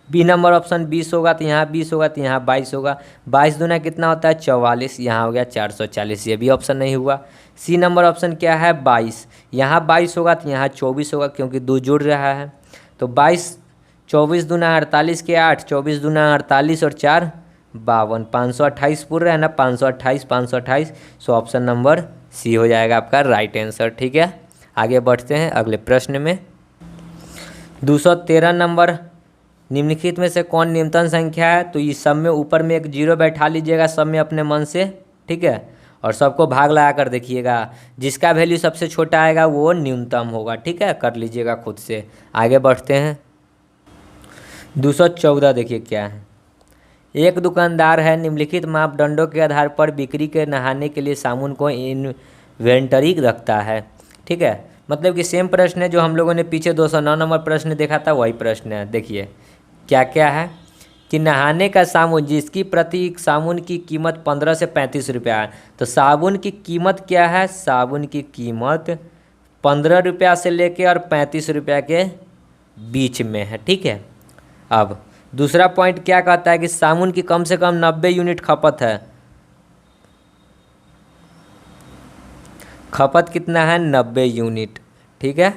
बी नंबर ऑप्शन 20 होगा तो यहाँ 20 होगा, तो यहाँ 22 होगा, 22 दूना कितना होता है 44, यहाँ हो गया 440, ये भी ऑप्शन नहीं हुआ। सी नंबर ऑप्शन क्या है 22, यहाँ 22 होगा तो यहाँ 24 होगा, क्योंकि 2 जुड़ रहा है। तो 22, 24 दूना 48 के 8, 24 दूना 48 और 4 52, 528 पूरा है ना, 528 528। सो ऑप्शन नंबर सी हो जाएगा आपका राइट आंसर। ठीक है, आगे बढ़ते हैं अगले प्रश्न में। 213 नंबर, निम्नलिखित में से कौन निम्नतम संख्या है। तो इस सब में ऊपर में एक जीरो बैठा लीजिएगा सब में अपने मन से। ठीक है, और सबको भाग लगा कर देखिएगा, जिसका वैल्यू सबसे छोटा आएगा वो न्यूनतम होगा। ठीक है, कर लीजिएगा खुद से। आगे बढ़ते हैं। 214 देखिए क्या है, एक दुकानदार है, निम्नलिखित मापदंडों के आधार पर बिक्री के नहाने के लिए साबुन को इन्वेंटरी रखता है। ठीक है, मतलब कि सेम प्रश्न है जो हम लोगों ने पीछे 209 नंबर प्रश्न देखा था, वही प्रश्न है। देखिए क्या क्या है कि नहाने का साबुन जिसकी प्रति साबुन की कीमत 15 से 35 रुपया है। तो साबुन की कीमत क्या है, साबुन की कीमत 15 रुपया से लेके और 35 रुपया के बीच में है। ठीक है, अब दूसरा पॉइंट क्या कहता है कि साबुन की कम से कम 90 यूनिट खपत है। खपत कितना है 90 यूनिट। ठीक है,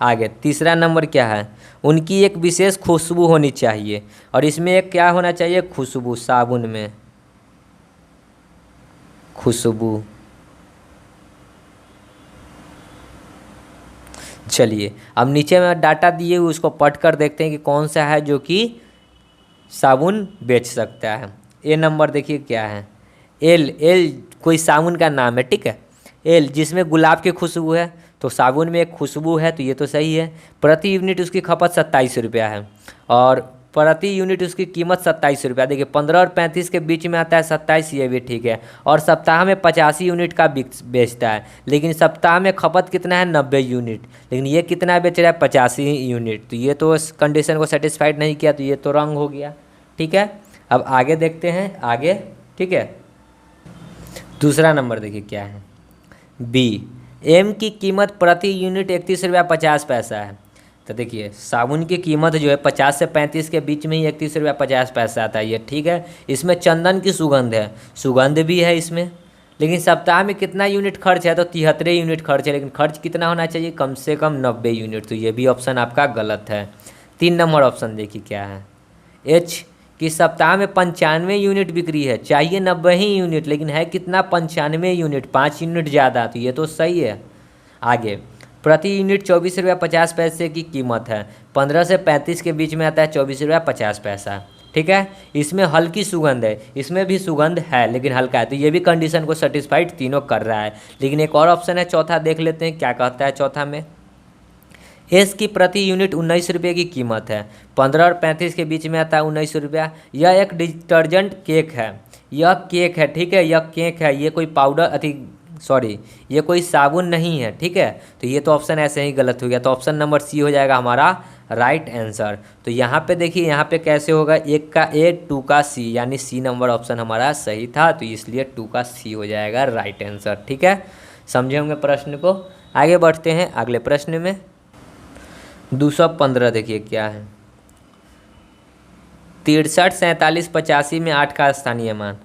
आगे तीसरा नंबर क्या है, उनकी एक विशेष खुशबू होनी चाहिए, और इसमें एक क्या होना चाहिए खुशबू, साबुन में खुशबू। चलिए अब नीचे में डाटा दिए हुए उसको पढ़ कर देखते हैं कि कौन सा है जो कि साबुन बेच सकता है। ए नंबर देखिए क्या है, एल, एल कोई साबुन का नाम है। ठीक है, एल जिसमें गुलाब की खुशबू है, तो साबुन में एक खुशबू है, तो ये तो सही है। प्रति यूनिट उसकी खपत 27 रुपया है, और प्रति यूनिट उसकी कीमत 27 रुपया। देखिए 15 और 35 के बीच में आता है 27, ये भी ठीक है। और सप्ताह में 85 यूनिट का बेचता है, लेकिन सप्ताह में खपत कितना है 90 यूनिट, लेकिन ये कितना बेच रहा है 85 यूनिट। तो ये तो इस कंडीशन को सेटिस्फाइड नहीं किया, तो ये तो रॉन्ग हो गया। ठीक है, अब आगे देखते हैं आगे। ठीक है, दूसरा नंबर देखिए क्या है, बी, एम की कीमत प्रति यूनिट 31 रुपया 50 पैसा है। तो देखिए साबुन की कीमत जो है 50 से 35 के बीच में ही 31 रुपया 50 पैसा आता है, ये ठीक है। इसमें चंदन की सुगंध है, सुगंध भी है इसमें, लेकिन सप्ताह में कितना यूनिट खर्च है, तो 73 यूनिट खर्च है, लेकिन खर्च कितना होना चाहिए कम से कम 90 यूनिट। तो ये भी ऑप्शन आपका गलत है। 3 नंबर ऑप्शन देखिए क्या है, एच कि सप्ताह में 95 यूनिट बिक्री है, चाहिए 90 ही यूनिट, लेकिन है कितना 95 यूनिट, 5 यूनिट ज़्यादा, तो ये तो सही है। आगे प्रति यूनिट 24 रुपया 50 पैसे की कीमत है, 15 से 35 के बीच में आता है 24 रुपया 50 पैसा। ठीक है, इसमें हल्की सुगंध है, इसमें भी सुगंध है लेकिन हल्का है, तो ये भी कंडीशन को सेटिस्फाइड तीनों कर रहा है। लेकिन एक और ऑप्शन है चौथा, देख लेते हैं क्या कहता है चौथा में। एस की प्रति यूनिट 19 रुपये की कीमत है, 15 और 35 के बीच में आता है 19 रुपया। यह एक डिटर्जेंट केक है, यह केक है। ठीक है, यह केक है, ये कोई पाउडर ये कोई साबुन नहीं है। ठीक है, तो ये तो ऑप्शन ऐसे ही गलत हो गया, तो ऑप्शन नंबर सी हो जाएगा हमारा राइट आंसर। तो यहाँ पे देखिए, यहाँ पे कैसे होगा, 1 का ए 2 का सी, यानी सी नंबर ऑप्शन हमारा सही था, तो इसलिए 2 का सी हो जाएगा राइट आंसर। ठीक है, समझे होंगे प्रश्न को। आगे बढ़ते हैं अगले प्रश्न में। 215 देखिए क्या है, 63 47 85 में 8 का स्थानीय मान।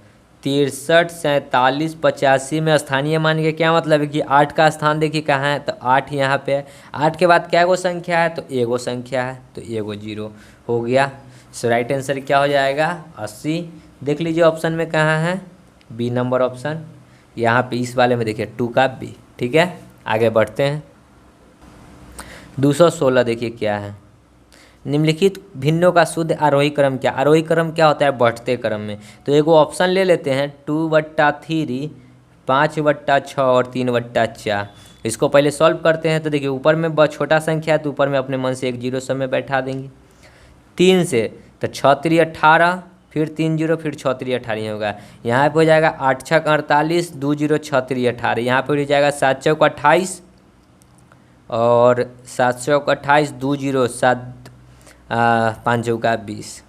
63 47 85 में स्थानीय मान के क्या मतलब है कि 8 का स्थान देखिए कहाँ है, तो 8 यहाँ पे है। 8 के बाद क्या गो संख्या है, तो एगो संख्या है, तो एगो 0 हो गया। सो राइट आंसर क्या हो जाएगा 80। देख लीजिए ऑप्शन में कहाँ है, बी नंबर ऑप्शन। यहाँ पे इस वाले में देखिए 2 का b। ठीक है, आगे बढ़ते हैं। 216 देखिए क्या है। निम्नलिखित भिन्नों का शुद्ध आरोही क्रम क्या। आरोही क्रम क्या होता है, बढ़ते क्रम में। तो एक ऑप्शन ले लेते हैं 2/3, 5/6 और 3/4। इसको पहले सॉल्व करते हैं। तो देखिए ऊपर में बहुत छोटा संख्या है तो ऊपर में अपने मन से एक जीरो सब में बैठा देंगे। 3 से तो 6 3 18, फिर 3 जीरो, फिर 6 3 18 होगा। यहाँ पे हो जाएगा 8 6 48, 2 0 6 3 18। यहाँ पे हो जाएगा 7 चौक 28 और 7 चौक 28, 2 0 7 5 चौका 20।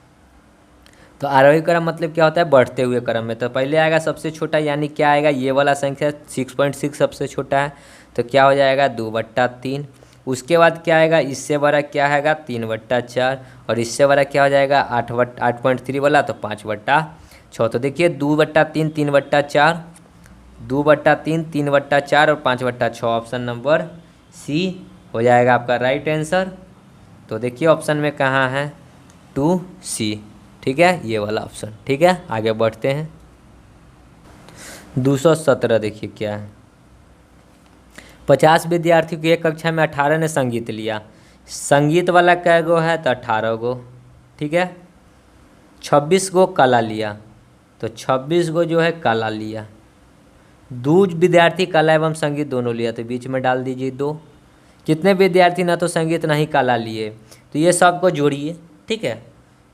तो आरोही क्रम मतलब क्या होता है, बढ़ते हुए क्रम में। तो पहले आएगा सबसे छोटा, यानी क्या आएगा, ये वाला संख्या 6.6 सबसे छोटा है। तो क्या हो जाएगा 2/3। उसके बाद क्या आएगा, इससे बड़ा क्या आएगा 3/4, और इससे बड़ा क्या हो जाएगा 8.3 वाला, तो 5/6। तो देखिए 2/3, 3/4, 2/3, 3/4 और 5/6। ऑप्शन नंबर सी हो जाएगा आपका राइट आंसर। तो देखिए ऑप्शन में कहाँ है, 2C। ठीक है, ये वाला ऑप्शन। ठीक है, आगे बढ़ते हैं। 217 देखिए क्या है। 50 विद्यार्थियों की एक कक्षा में 18 ने संगीत लिया। संगीत वाला कै गो है, तो 18 गो। ठीक है, 26 गो कला लिया, तो 26 गो जो है कला लिया। 2 विद्यार्थी कला एवं संगीत दोनों लिया, तो बीच में डाल दीजिए 2। कितने विद्यार्थी ना तो संगीत ना ही कला लिए, तो ये सब को जोड़िए। ठीक है,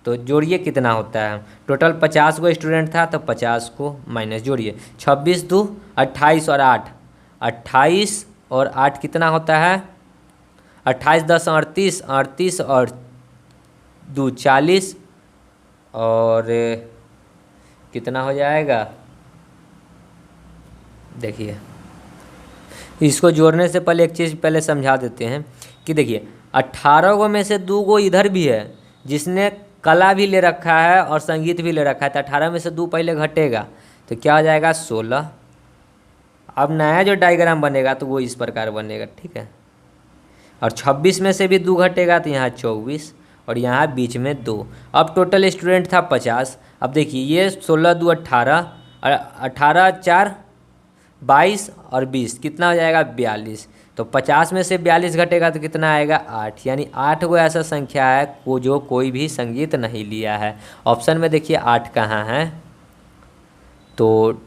तो जोड़िए कितना होता है। टोटल 50 गो स्टूडेंट था, तो 50 को माइनस जोड़िए। 26 2 28 और 8, 28 और 8 कितना होता है, 28 10 38, 38 और 2 40, और कितना हो जाएगा, देखिए इसको जोड़ने से पहले एक चीज़ पहले समझा देते हैं कि देखिए 18 गो में से 2 गो इधर भी है जिसने कला भी ले रखा है और संगीत भी ले रखा है, तो 18 में से 2 पहले घटेगा, तो क्या हो जाएगा 16। अब नया जो डायग्राम बनेगा तो वो इस प्रकार बनेगा। ठीक है, और 26 में से भी 2 घटेगा, तो यहाँ 24 और यहाँ बीच में 2। अब टोटल स्टूडेंट था 50। अब देखिए ये 16 2 18, 18 4 22 और 20 कितना हो जाएगा 42। तो 50 में से 42 घटेगा तो कितना आएगा 8, यानी 8 गो ऐसा संख्या है को जो कोई भी संगीत नहीं लिया है। ऑप्शन में देखिए 8 कहाँ है, तो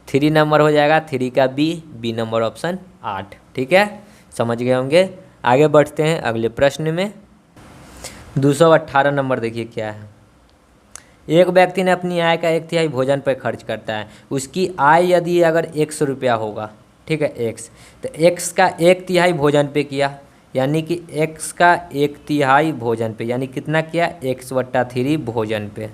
3 नंबर हो जाएगा, 3 का बी नंबर ऑप्शन 8। ठीक है, समझ गए होंगे। आगे बढ़ते हैं अगले प्रश्न में। 218 नंबर देखिए क्या है। एक व्यक्ति ने अपनी आय का 1/3 भोजन पर खर्च करता है। उसकी आय यदि अगर 100 रुपया होगा, ठीक है x, तो x का 1/3 भोजन पे किया, यानी कि x का 1/3 भोजन पे, यानी कितना किया x/3 भोजन पे।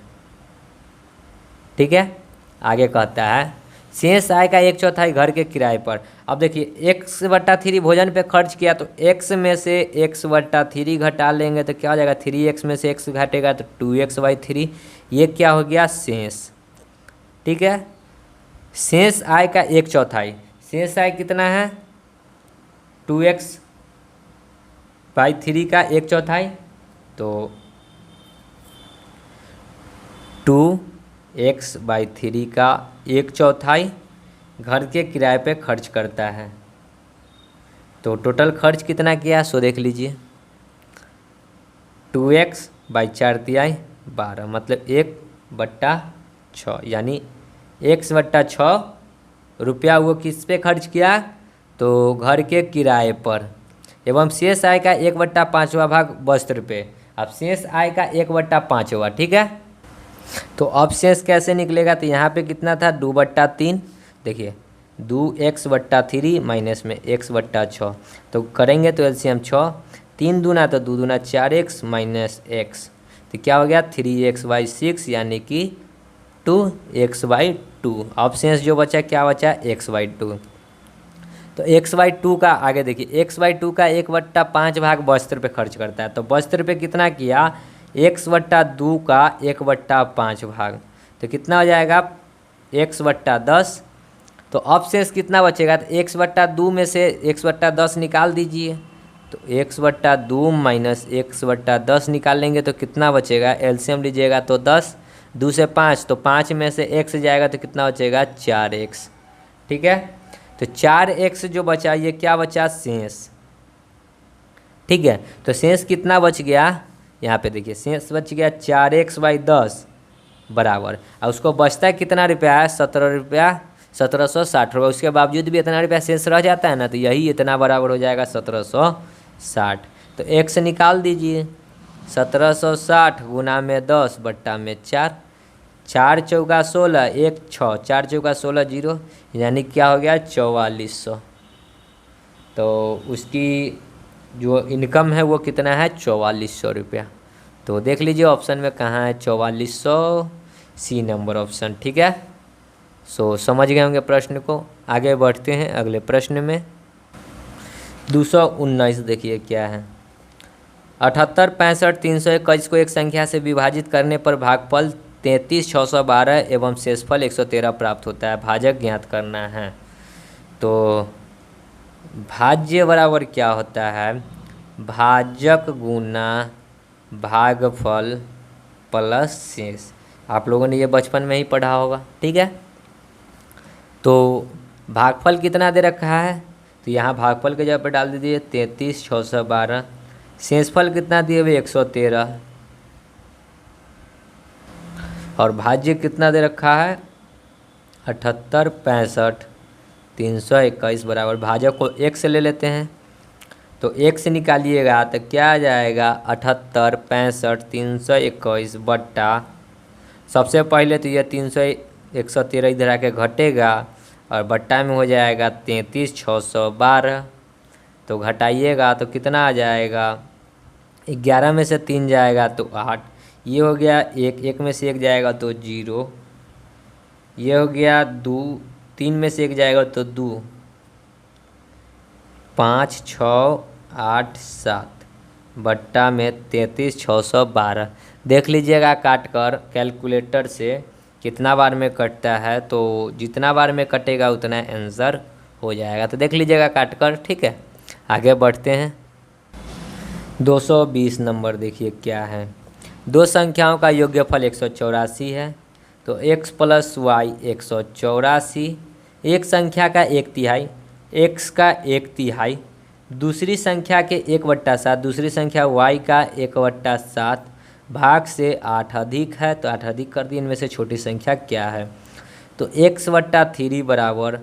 ठीक है, आगे कहता है शेष आय का 1/4 घर के किराए पर। अब देखिए x/3 भोजन पे खर्च किया, तो x में से x/3 घटा लेंगे तो क्या हो जाएगा, 3x में से x घटेगा तो 2x/3। ये क्या हो गया शेष। ठीक है, शेष आय का 1/4, शेष आय कितना है 2x/3 का 1/4, तो 2x/3 का 1/4 घर के किराए पे खर्च करता है। तो टोटल खर्च कितना किया सो देख लीजिए, 2x/4 12, मतलब 1/6, यानी x/6 रुपया वो किस पे खर्च किया, तो घर के किराए पर। एवं शेष आय का 1/5वां भाग वस्त्र पे। अब शेष आय का 1/5वां, ठीक है, तो अब शेष कैसे निकलेगा, तो यहाँ पे कितना था 2/3, देखिए 2x/3 माइनस में x/6, तो करेंगे तो एलसीएम 6, 3 दूना तो 2 दूना 4x माइनस x, तो क्या हो गया 3x/6, यानी कि 2x/2। अब शेष जो बचा क्या बचा x/2। तो x/2 का आगे देखिए, x/2 का 1/5 भाग वस्त्र पे खर्च करता है। तो वस्त्र पे कितना किया, x/2 का 1/5 भाग, तो कितना हो जाएगा x/10। तो अब शेष कितना बचेगा, तो x/2 में से x/10 निकाल दीजिए, तो x/2 माइनस x/10 निकाल लेंगे तो कितना बचेगा, एलसीएम लीजिएगा तो 10, 2 से 5, तो 5 में से x जाएगा तो कितना बचेगा 4x। ठीक है। तो 4x जो बचा ये क्या बचा, शेष। ठीक है, तो शेष कितना बच गया, यहाँ पे देखिए शेष बच गया 4x/10 बराबर, और उसको बचता है कितना रुपया है, 17 रुपया, 1760 रुपये। उसके बावजूद भी इतना रुपया शेष रह जाता है ना, तो यही इतना बराबर हो जाएगा 1760। तो x निकाल दीजिए, 1760 गुना में 10 बट्टा में 4, 4 चौका 16, 1 6, 4 चौका 16 0, यानी क्या हो गया 4400। तो उसकी जो इनकम है वो कितना है, 4400 रुपया। तो देख लीजिए ऑप्शन में कहाँ है, 4400, सी नंबर ऑप्शन। ठीक है, सो समझ गए होंगे प्रश्न को। आगे बढ़ते हैं अगले प्रश्न में। 219 देखिए क्या है, 78, 65, 321 को एक संख्या से विभाजित करने पर भागफल 33,612 एवं शेषफल 113 प्राप्त होता है। भाजक ज्ञात करना है। तो भाज्य बराबर क्या होता है, भाजक गुना भागफल प्लस शेष। आप लोगों ने ये बचपन में ही पढ़ा होगा। ठीक है, तो भागफल कितना दे रखा है, तो यहाँ भागफल के जगह पर डाल दीजिए 33,612। शेषफल कितना दिए हुए 113, और भाज्य कितना दे रखा है 78, 65, 321 बराबर। भाजक को एक से ले लेते हैं, तो एक से निकालिएगा तो क्या आ जाएगा 78, 65, 321 बट्टा, सबसे पहले तो ये 113 इधर आके घटेगा और बट्टा में हो जाएगा 33,612। तो घटाइएगा तो कितना आ जाएगा, 11 में से 3 जाएगा तो 8, ये हो गया 1 में से 1 जाएगा तो 0, ये हो गया 2, 3 में से 1 जाएगा तो 2, 5, 6, 8, 7 बट्टा में 33,612। देख लीजिएगा काट कर कैलकुलेटर से कितना बार में कटता है, तो जितना बार में कटेगा उतना आंसर हो जाएगा। तो देख लीजिएगा काट कर। ठीक है, आगे बढ़ते हैं। 220 नंबर देखिए क्या है, दो संख्याओं का योग्यफल 184 है। तो x + y 184, एक संख्या का 1/3, x का 1/3, दूसरी संख्या के 1/7, दूसरी संख्या y का 1/7 भाग से 8 अधिक है। तो 8 अधिक कर दिए, इनमें से छोटी संख्या क्या है। तो x/3 बराबर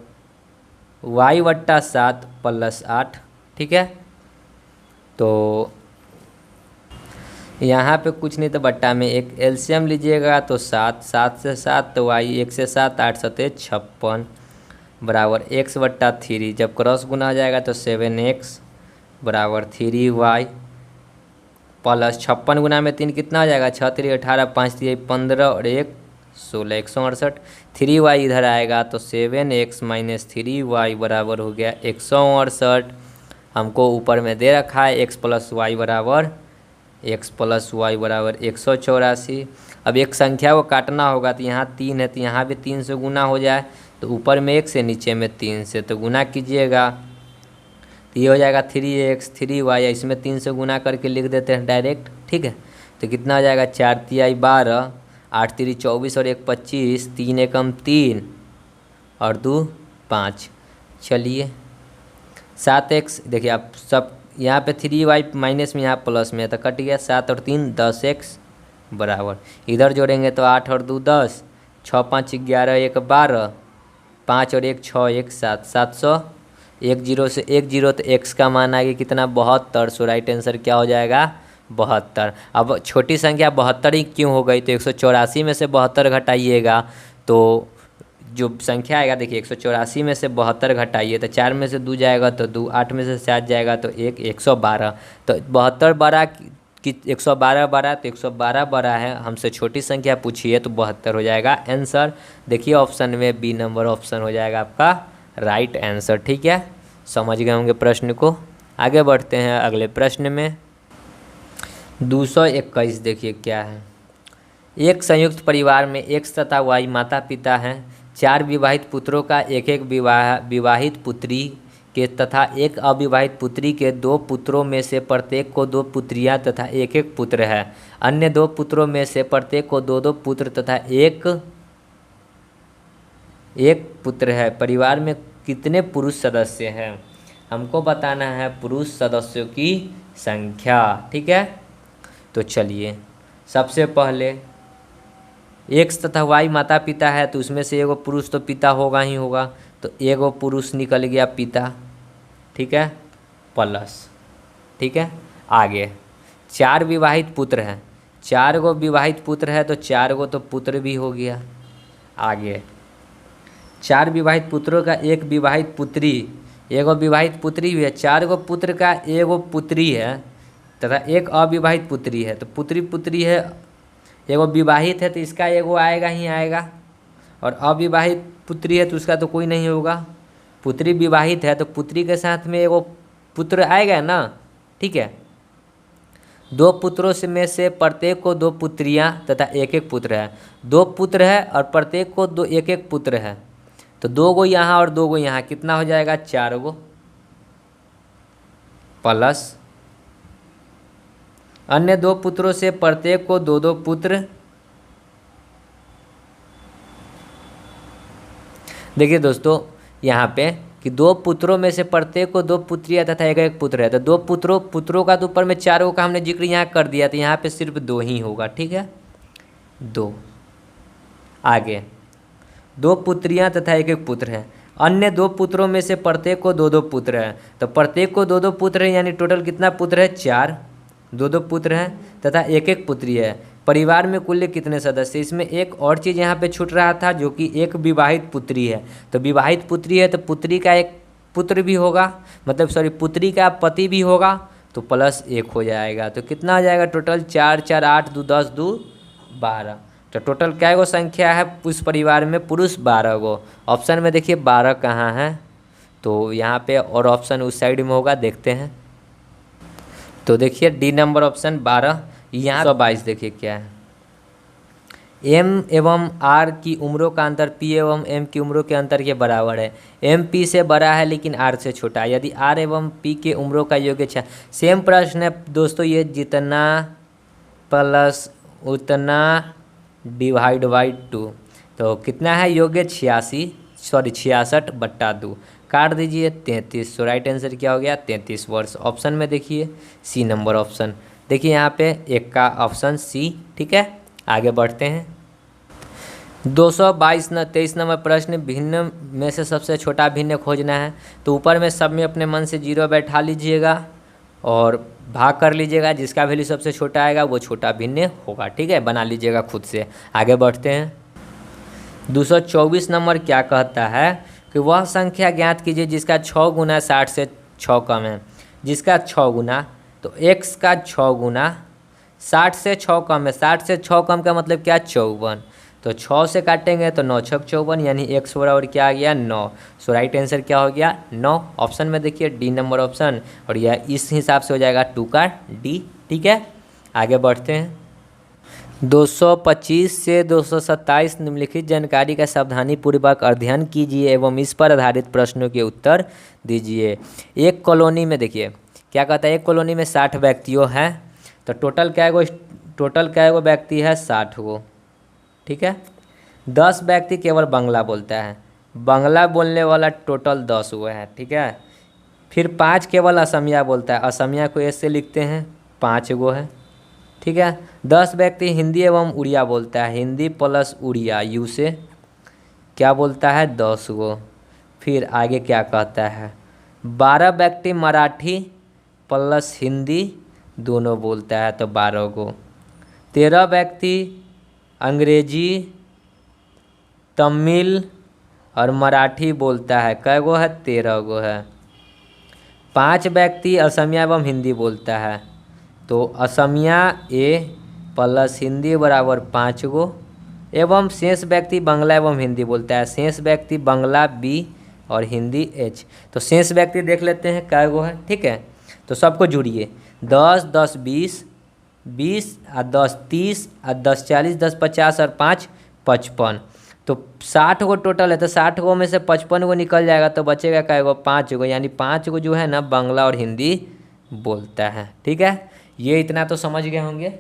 y/7 + 8। ठीक है, तो यहाँ पे कुछ नहीं तो बट्टा में एक एलसीएम लीजिएगा तो 7, 7 से 7 तो y, 1 से 7, 8 7 56 बराबर x/3। जब क्रॉस गुना हो जाएगा तो 7x बराबर 3y प्लस 56 गुना में 3 कितना हो जाएगा, 6 3 18, 5 3 15 और 1 16, 168। 3y इधर आएगा तो 7x - 3y बराबर हो गया 168। हमको ऊपर में दे रखा है x + y बराबर 184। अब एक संख्या को काटना होगा, तो यहाँ 3 है तो यहाँ भी 3 से गुना हो जाए, तो ऊपर में 1 से नीचे में 3 से, तो गुना कीजिएगा तो ये हो जाएगा 3x 3y। इसमें 3 से गुना करके लिख देते हैं डायरेक्ट। ठीक है, तो कितना हो जाएगा 4 तिहाई 12, 8 3 24 और 1 25, 3 एकम 3 और 2 5। चलिए 7x देखिए आप सब यहाँ पे 3y माइनस में यहाँ प्लस में है तो कट गया, 7 और 3 10x बराबर, इधर जोड़ेंगे तो 8 और 2 10, 6 5 11, 1 12, 5 और 1 6, 1 7, 700। 1 0 से 1 0 तो x का मान आ गया कितना 72। सो राइट आंसर क्या हो जाएगा 72। अब छोटी संख्या 72 ही क्यों हो गई, तो 184 में से 72 घटाइएगा तो जो संख्या आएगा देखिए 184 में से 72 घटाइए तो 4 में से 2 जाएगा तो 2, 8 में से 7 जाएगा तो 1, 112। तो 72 बड़ा कि 112 बड़ा, तो 112 बड़ा है, हमसे छोटी संख्या पूछिए तो 72 हो जाएगा आंसर। देखिए ऑप्शन में बी नंबर ऑप्शन हो जाएगा आपका राइट आंसर। ठीक है, समझ गए होंगे प्रश्न को। आगे बढ़ते हैं अगले प्रश्न में। 221 देखिए क्या है, एक संयुक्त परिवार में x तथा y माता पिता हैं। 4 विवाहित पुत्रों का एक विवाहित पुत्री के तथा एक अविवाहित पुत्री के 2 पुत्रों में से प्रत्येक को 2 पुत्रियां तथा एक पुत्र है। अन्य 2 पुत्रों में से प्रत्येक को 2 पुत्र तथा एक एक पुत्र है। परिवार में कितने पुरुष सदस्य हैं? हमको बताना है पुरुष सदस्यों की संख्या। ठीक है, तो चलिए सबसे पहले एक्स तथा वाई माता पिता है, तो उसमें से एगो पुरुष तो पिता होगा ही होगा, तो एगो पुरुष निकल गया पिता। ठीक है, प्लस, ठीक है, आगे 4 विवाहित पुत्र हैं, 4 गो विवाहित पुत्र है तो 4 गो तो पुत्र भी हो गया। आगे 4 विवाहित पुत्रों का एक विवाहित पुत्री, एगो विवाहित पुत्री भी है। 4 गो पुत्र का एगो पुत्री है तथा एक अविवाहित पुत्री है, तो पुत्री पुत्री है, एगो विवाहित है तो इसका एगो आएगा ही आएगा, और अविवाहित पुत्री है तो उसका तो कोई नहीं होगा। पुत्री विवाहित है तो पुत्री के साथ में एगो पुत्र आएगा ना। ठीक है, 2 पुत्रों से में से प्रत्येक को 2 पुत्रियां तथा एक एक पुत्र है। 2 पुत्र है और प्रत्येक को 2 एक एक पुत्र है, तो 2 गो यहाँ और 2 गो यहाँ, कितना हो जाएगा 4 गो, प्लस अन्य 2 पुत्रों से प्रत्येक को 2-2 पुत्र। देखिए दोस्तों यहाँ पे कि 2 पुत्रों में से प्रत्येक को 2 पुत्रियाँ तथा एक एक पुत्र है, तो 2 पुत्रों का तो ऊपर में 4 गो का हमने जिक्र यहाँ कर दिया, तो यहाँ पे सिर्फ 2 ही होगा। ठीक है, 2। आगे 2 पुत्रियाँ तथा एक एक पुत्र हैं। अन्य 2 पुत्रों में से प्रत्येक को 2-2 पुत्र हैं, तो प्रत्येक को 2-2 पुत्र हैं, यानी टोटल कितना पुत्र है 4, 2-2 पुत्र हैं तथा एक एक पुत्री है। परिवार में कुल कितने सदस्य? इसमें एक और चीज़ यहाँ पे छूट रहा था, जो कि एक विवाहित पुत्री है। तो विवाहित पुत्री है तो पुत्री का एक पुत्र भी होगा, मतलब सॉरी पुत्री का पति भी होगा, तो प्लस 1 हो जाएगा। तो कितना आ जाएगा टोटल 4 4 8 2 10 2 12। तो टोटल क्या गो संख्या है उस परिवार में? पुरुष 12 गो। ऑप्शन में देखिए 12 कहाँ है, तो यहाँ पे और ऑप्शन उस साइड में होगा, देखते हैं। तो देखिए डी नंबर ऑप्शन 12, यहाँ 122 देखिए क्या है। एम एवं आर की उम्रों का अंतर पी एवं एम की उम्रों के अंतर के बराबर है। एम पी से बड़ा है लेकिन आर से छोटा है। यदि आर एवं पी के उम्रों का योग 6। सेम प्रश्न है दोस्तों, ये जितना प्लस उतना डिवाइड बाई 2, तो कितना है योग 66/2। काट दीजिए 33। तो राइट आंसर क्या हो गया 33 वर्ष। ऑप्शन में देखिए सी नंबर ऑप्शन, देखिए यहाँ पे 1 का ऑप्शन सी। ठीक है, आगे बढ़ते हैं। 23 नंबर प्रश्न, भिन्न में से सबसे छोटा भिन्न खोजना है। तो ऊपर में सब में अपने मन से 0 बैठा लीजिएगा और भाग कर लीजिएगा, जिसका वैल्यू सबसे छोटा आएगा वो छोटा भिन्न होगा। ठीक है, बना लीजिएगा खुद से। आगे बढ़ते हैं। 224 नंबर क्या कहता है कि वह संख्या ज्ञात कीजिए जिसका 6 गुना 60 से 6 कम है। जिसका 6 गुना, तो x का 6 गुना 60 से 6 कम है। 60 से 6 कम का मतलब क्या 54, तो 6 से काटेंगे तो 9 6 54, यानी x बराबर क्या आ गया 9। सो राइट आंसर क्या हो गया 9। ऑप्शन में देखिए डी नंबर ऑप्शन, और यह इस हिसाब से हो जाएगा 2 का डी। ठीक है, आगे बढ़ते हैं। 225 से 227 निम्नलिखित जानकारी का सावधानीपूर्वक अध्ययन कीजिए एवं इस पर आधारित प्रश्नों के उत्तर दीजिए। एक कॉलोनी में देखिए क्या कहता है, एक कॉलोनी में 60 व्यक्तियों हैं, तो टोटल क्या गो व्यक्ति है 60 गो। ठीक है, 10 व्यक्ति केवल बांग्ला बोलता है, बांग्ला बोलने वाला टोटल 10 गो है। ठीक है, फिर 5 केवल असमिया बोलता है, असमिया को ऐसे लिखते हैं 5 गो है। ठीक है, 10 व्यक्ति हिंदी एवं उड़िया बोलता है, हिंदी प्लस उड़िया यू से क्या बोलता है 10 गो। फिर आगे क्या कहता है, 12 व्यक्ति मराठी प्लस हिंदी दोनों बोलता है, तो 12 गो। 13 व्यक्ति अंग्रेजी तमिल और मराठी बोलता है, कै गो है 13 गो है। 5 व्यक्ति असमिया एवं हिंदी बोलता है, तो असमिया ए प्लस हिंदी बराबर 5 गो, एवं शेष व्यक्ति बांग्ला एवं हिंदी बोलता है, शेष व्यक्ति बांग्ला बी और हिंदी एच। तो शेष व्यक्ति देख लेते हैं कै गो है। ठीक है, तो सबको जुड़िए, 10 10 20 20 और 10 30 और 10 40 10 50 और 5 55, तो 60 गो टोटल है। तो 60 गो में से 55 गो निकल जाएगा, तो बचेगा कै गो 5 गो, यानी 5 गो जो है ना बांग्ला और हिंदी बोलता है। ठीक है, ये इतना तो समझ गए होंगे।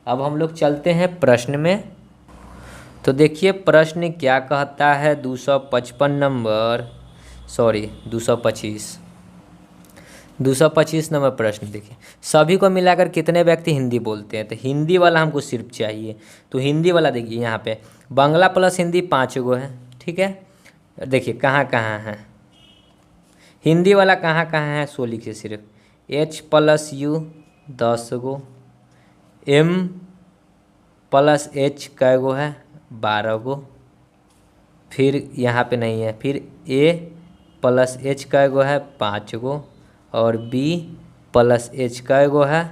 अब हम लोग चलते हैं प्रश्न में। तो देखिए प्रश्न क्या कहता है, 255 नंबर, सॉरी 225 नंबर प्रश्न देखिए, सभी को मिलाकर कितने व्यक्ति हिंदी बोलते हैं। तो हिंदी वाला हमको सिर्फ चाहिए, तो हिंदी वाला देखिए यहाँ पे बांग्ला प्लस हिंदी 5 गो है, ठीक है। देखिए कहाँ कहाँ है हिंदी वाला, कहाँ कहाँ है सो लिखिए सिर्फ। H प्लस U 10 गो, M प्लस H कै गो है 12 गो, फिर यहाँ पे नहीं है, फिर A प्लस H कै गो है 5 गो, और B प्लस H कै गो है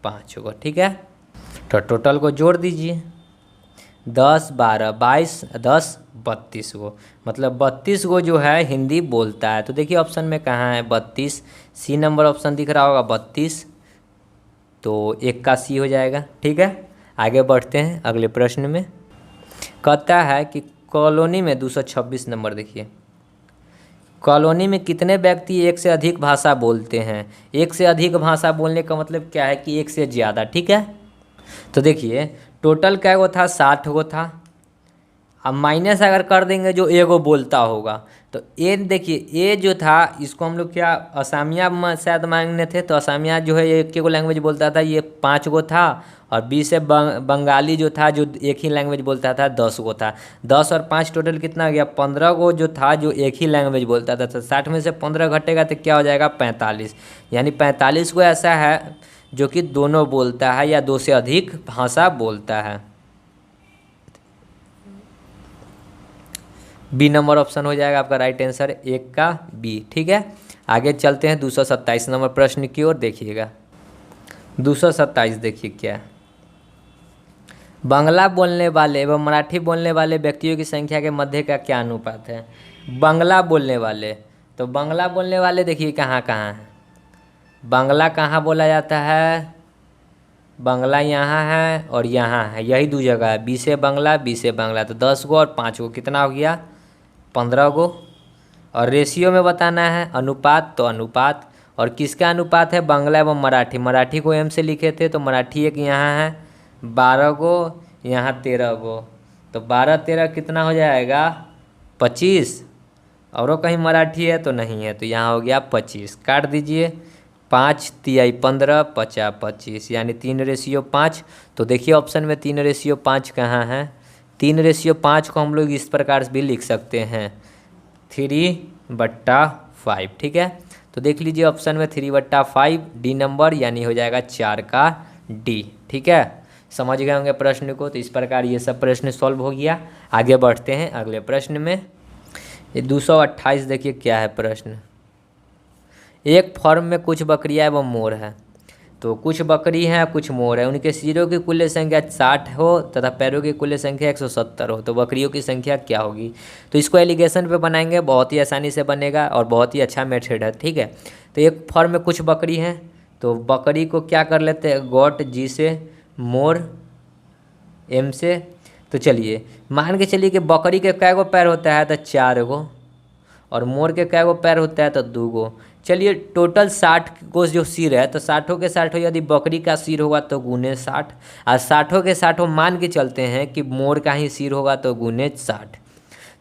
5 गो, ठीक है। तो टोटल को जोड़ दीजिए, 10 12 22 10 32 गो, मतलब 32 गो जो है हिंदी बोलता है। तो देखिए ऑप्शन में कहाँ है 32, सी नंबर ऑप्शन दिख रहा होगा 32, तो एक का सी हो जाएगा, ठीक है। आगे बढ़ते हैं अगले प्रश्न में। कहता है कि कॉलोनी में 226 नंबर देखिए, कॉलोनी में कितने व्यक्ति एक से अधिक भाषा बोलते हैं। एक से अधिक भाषा बोलने का मतलब क्या है कि एक से ज़्यादा, ठीक है। तो देखिए टोटल क्या गो था 60 गो था, अब माइनस अगर कर देंगे जो एगो बोलता होगा, तो ए देखिए ए जो था इसको हम लोग क्या असमिया में शायद मांगने थे, तो असमिया जो है एक गो लैंग्वेज बोलता था, ये 5 गो था, और बी से बंगाली जो था जो एक ही लैंग्वेज बोलता था 10 गो था। 10 और 5 टोटल कितना हो गया 15 गो जो था जो एक ही लैंग्वेज बोलता था। तो 60 में से 15 घटेगा तो क्या हो जाएगा 45, यानी 45 को ऐसा है जो कि दोनों बोलता है या दो से अधिक भाषा बोलता है। बी नंबर ऑप्शन हो जाएगा आपका राइट आंसर, एक का बी, ठीक है। आगे चलते हैं 227 नंबर प्रश्न की ओर, देखिएगा 227 देखिए क्या, बांग्ला बोलने वाले एवं मराठी बोलने वाले व्यक्तियों की संख्या के मध्य का क्या अनुपात है। बांग्ला बोलने वाले, तो बांग्ला बोलने वाले देखिए कहाँ कहाँ है, बांग्ला कहाँ बोला जाता है, बांग्ला यहाँ है और यहाँ है, यही दो जगह है, बी से बांग्ला बी से बांग्ला, तो 10 गो और 5 गो कितना हो गया 15 गो। और रेशियो में बताना है अनुपात, तो अनुपात, और किसका अनुपात है बांग्ला एवं मराठी, मराठी को एम से लिखे थे तो मराठी एक यहाँ है 12 गो, यहाँ 13 गो, तो 12 13 कितना हो जाएगा 25, और कहीं मराठी है तो नहीं है, तो यहाँ हो गया 25, काट दीजिए 5 तिहाई 15 50 25, यानी 3:5। तो देखिए ऑप्शन में 3:5 कहाँ है, 3:5 को हम लोग इस प्रकार से भी लिख सकते हैं 3/5, ठीक है। तो देख लीजिए ऑप्शन में 3/5 डी नंबर, यानी हो जाएगा 4 का डी, ठीक है। समझ गए होंगे प्रश्न को। तो इस प्रकार ये सब प्रश्न सॉल्व हो गया। आगे बढ़ते हैं अगले प्रश्न में। ये 228 देखिए क्या है प्रश्न, एक फॉर्म में कुछ बकरियां एवं मोर है, तो कुछ बकरी हैं कुछ मोर है, उनके सिरों की कुल संख्या 60 हो तथा पैरों की कुल संख्या 170 हो, तो बकरियों की संख्या क्या होगी। तो इसको एलिगेशन पे बनाएंगे, बहुत ही आसानी से बनेगा और बहुत ही अच्छा मेथड है, ठीक है। तो एक फॉर्म में कुछ बकरी हैं, तो बकरी को क्या कर लेते हैं गॉट जी से, मोर एम से। तो चलिए मान के चलिए कि बकरी के कै गो पैर होता है तो 4 गो, और मोर के कै गो पैर होता है तो 2 गो। चलिए टोटल 60 को जो सिर है, तो 60 के 60 यदि बकरी का सिर होगा तो गुने 60, और 60 के 60 मान के चलते हैं कि मोर का ही सिर होगा तो गुने 60।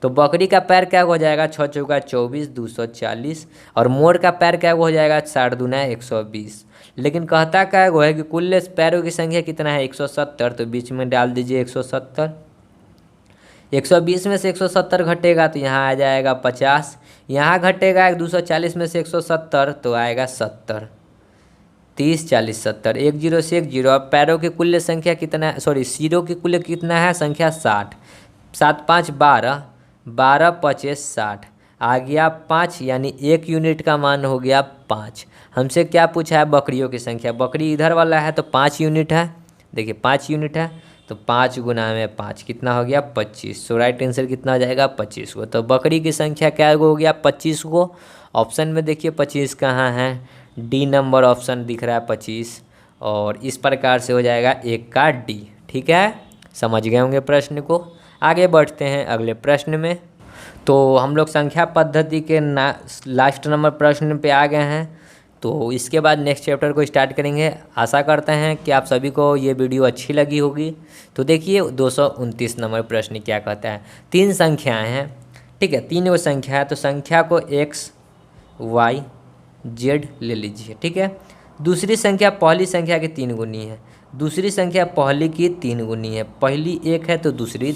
तो बकरी का पैर क्या हो जाएगा 6 चौका 24 240, और मोर का पैर क्या हो जाएगा 60 दूना 120। लेकिन कहता क्या है कि कुल पैरों की संख्या कितना है 170, तो बीच में डाल दीजिए 170। 120 में से 170 घटेगा तो यहाँ आ जाएगा 50, यहाँ घटेगा 240 में से 170 तो आएगा 70, 30 40 70, 1 0 से 1 0। अब पैरों की कुल संख्या कितना है, सॉरी सिरों की कुल कितना है संख्या 60, 7 5 12, 12 25 60, आ गया 5, यानी 1 यूनिट का मान हो गया 5। हमसे क्या पूछा है बकरियों की संख्या, बकरी इधर वाला है तो 5 यूनिट है, देखिए 5 यूनिट है, तो 5 गुना में 5 कितना हो गया 25। सो राइट आंसर कितना हो जाएगा 25 को। तो बकरी की संख्या क्या हो गया 25 को। ऑप्शन में देखिए 25 कहाँ है, डी नंबर ऑप्शन दिख रहा है 25, और इस प्रकार से हो जाएगा 1 का डी, ठीक है। समझ गए होंगे प्रश्न को। आगे बढ़ते हैं अगले प्रश्न में। तो हम लोग संख्या पद्धति के लास्ट नंबर प्रश्न पे आ गए हैं। तो इसके बाद नेक्स्ट चैप्टर को स्टार्ट करेंगे। आशा करते हैं कि आप सभी को ये वीडियो अच्छी लगी होगी। तो देखिए 229 नंबर प्रश्न क्या कहता है। 3 संख्याएं हैं, ठीक है, 3 वो संख्या है, तो संख्या को x y z ले लीजिए, ठीक है। दूसरी संख्या पहली संख्या की 3 गुनी है, दूसरी संख्या पहली की 3 गुनी है। पहली 1 है तो दूसरी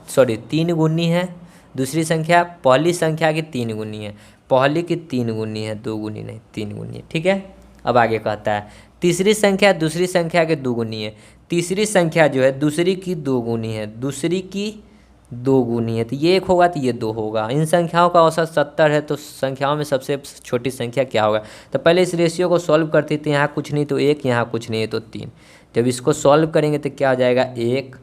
3 गुनी है, दूसरी संख्या पहली संख्या की 3 गुनी है, पहली की 3 गुनी है, 2 गुनी नहीं 3 गुनी है, ठीक है। अब आगे कहता है तीसरी संख्या दूसरी संख्या के 2 गुनी है, तीसरी संख्या जो है दूसरी की 2 गुनी है, दूसरी की 2 गुनी है, तो ये 1 होगा तो ये 2 होगा। इन संख्याओं का औसत 70 है, तो संख्याओं में सबसे छोटी संख्या क्या होगा। तो पहले इस रेशियो को सॉल्व करते थे, यहाँ कुछ नहीं तो 1, यहाँ कुछ नहीं है तो 3। जब इसको सॉल्व करेंगे तो क्या हो जाएगा 1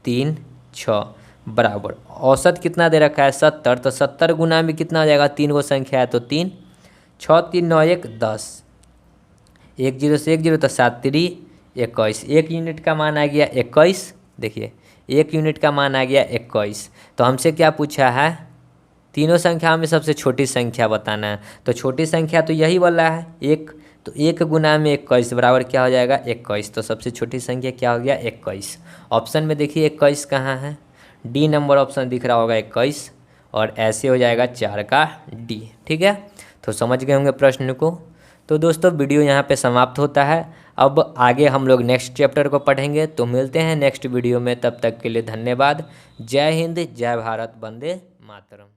3 6 बराबर औसत कितना दे रखा है 70, तो 70 गुना में कितना हो जाएगा, 3 को संख्या है तो 3, 6 3 9 1 10, 1 0 से 1 0 तो 7 3 21, 1 यूनिट का मान आ गया 21। देखिए 1 यूनिट का मान आ गया 21। तो हमसे क्या पूछा है, तीनों संख्याओं में सबसे छोटी संख्या बताना है। तो छोटी संख्या तो यही वाला है 1, तो 1 गुना में 21 बराबर क्या हो जाएगा 21। तो सबसे छोटी संख्या क्या हो गया 21। ऑप्शन में देखिए 21 कहाँ है, डी नंबर ऑप्शन दिख रहा होगा 21, और ऐसे हो जाएगा 4 का डी, ठीक है। तो समझ गए होंगे प्रश्न को। तो दोस्तों वीडियो यहाँ पे समाप्त होता है। अब आगे हम लोग नेक्स्ट चैप्टर को पढ़ेंगे। तो मिलते हैं नेक्स्ट वीडियो में, तब तक के लिए धन्यवाद। जय हिंद, जय भारत, वंदे मातरम।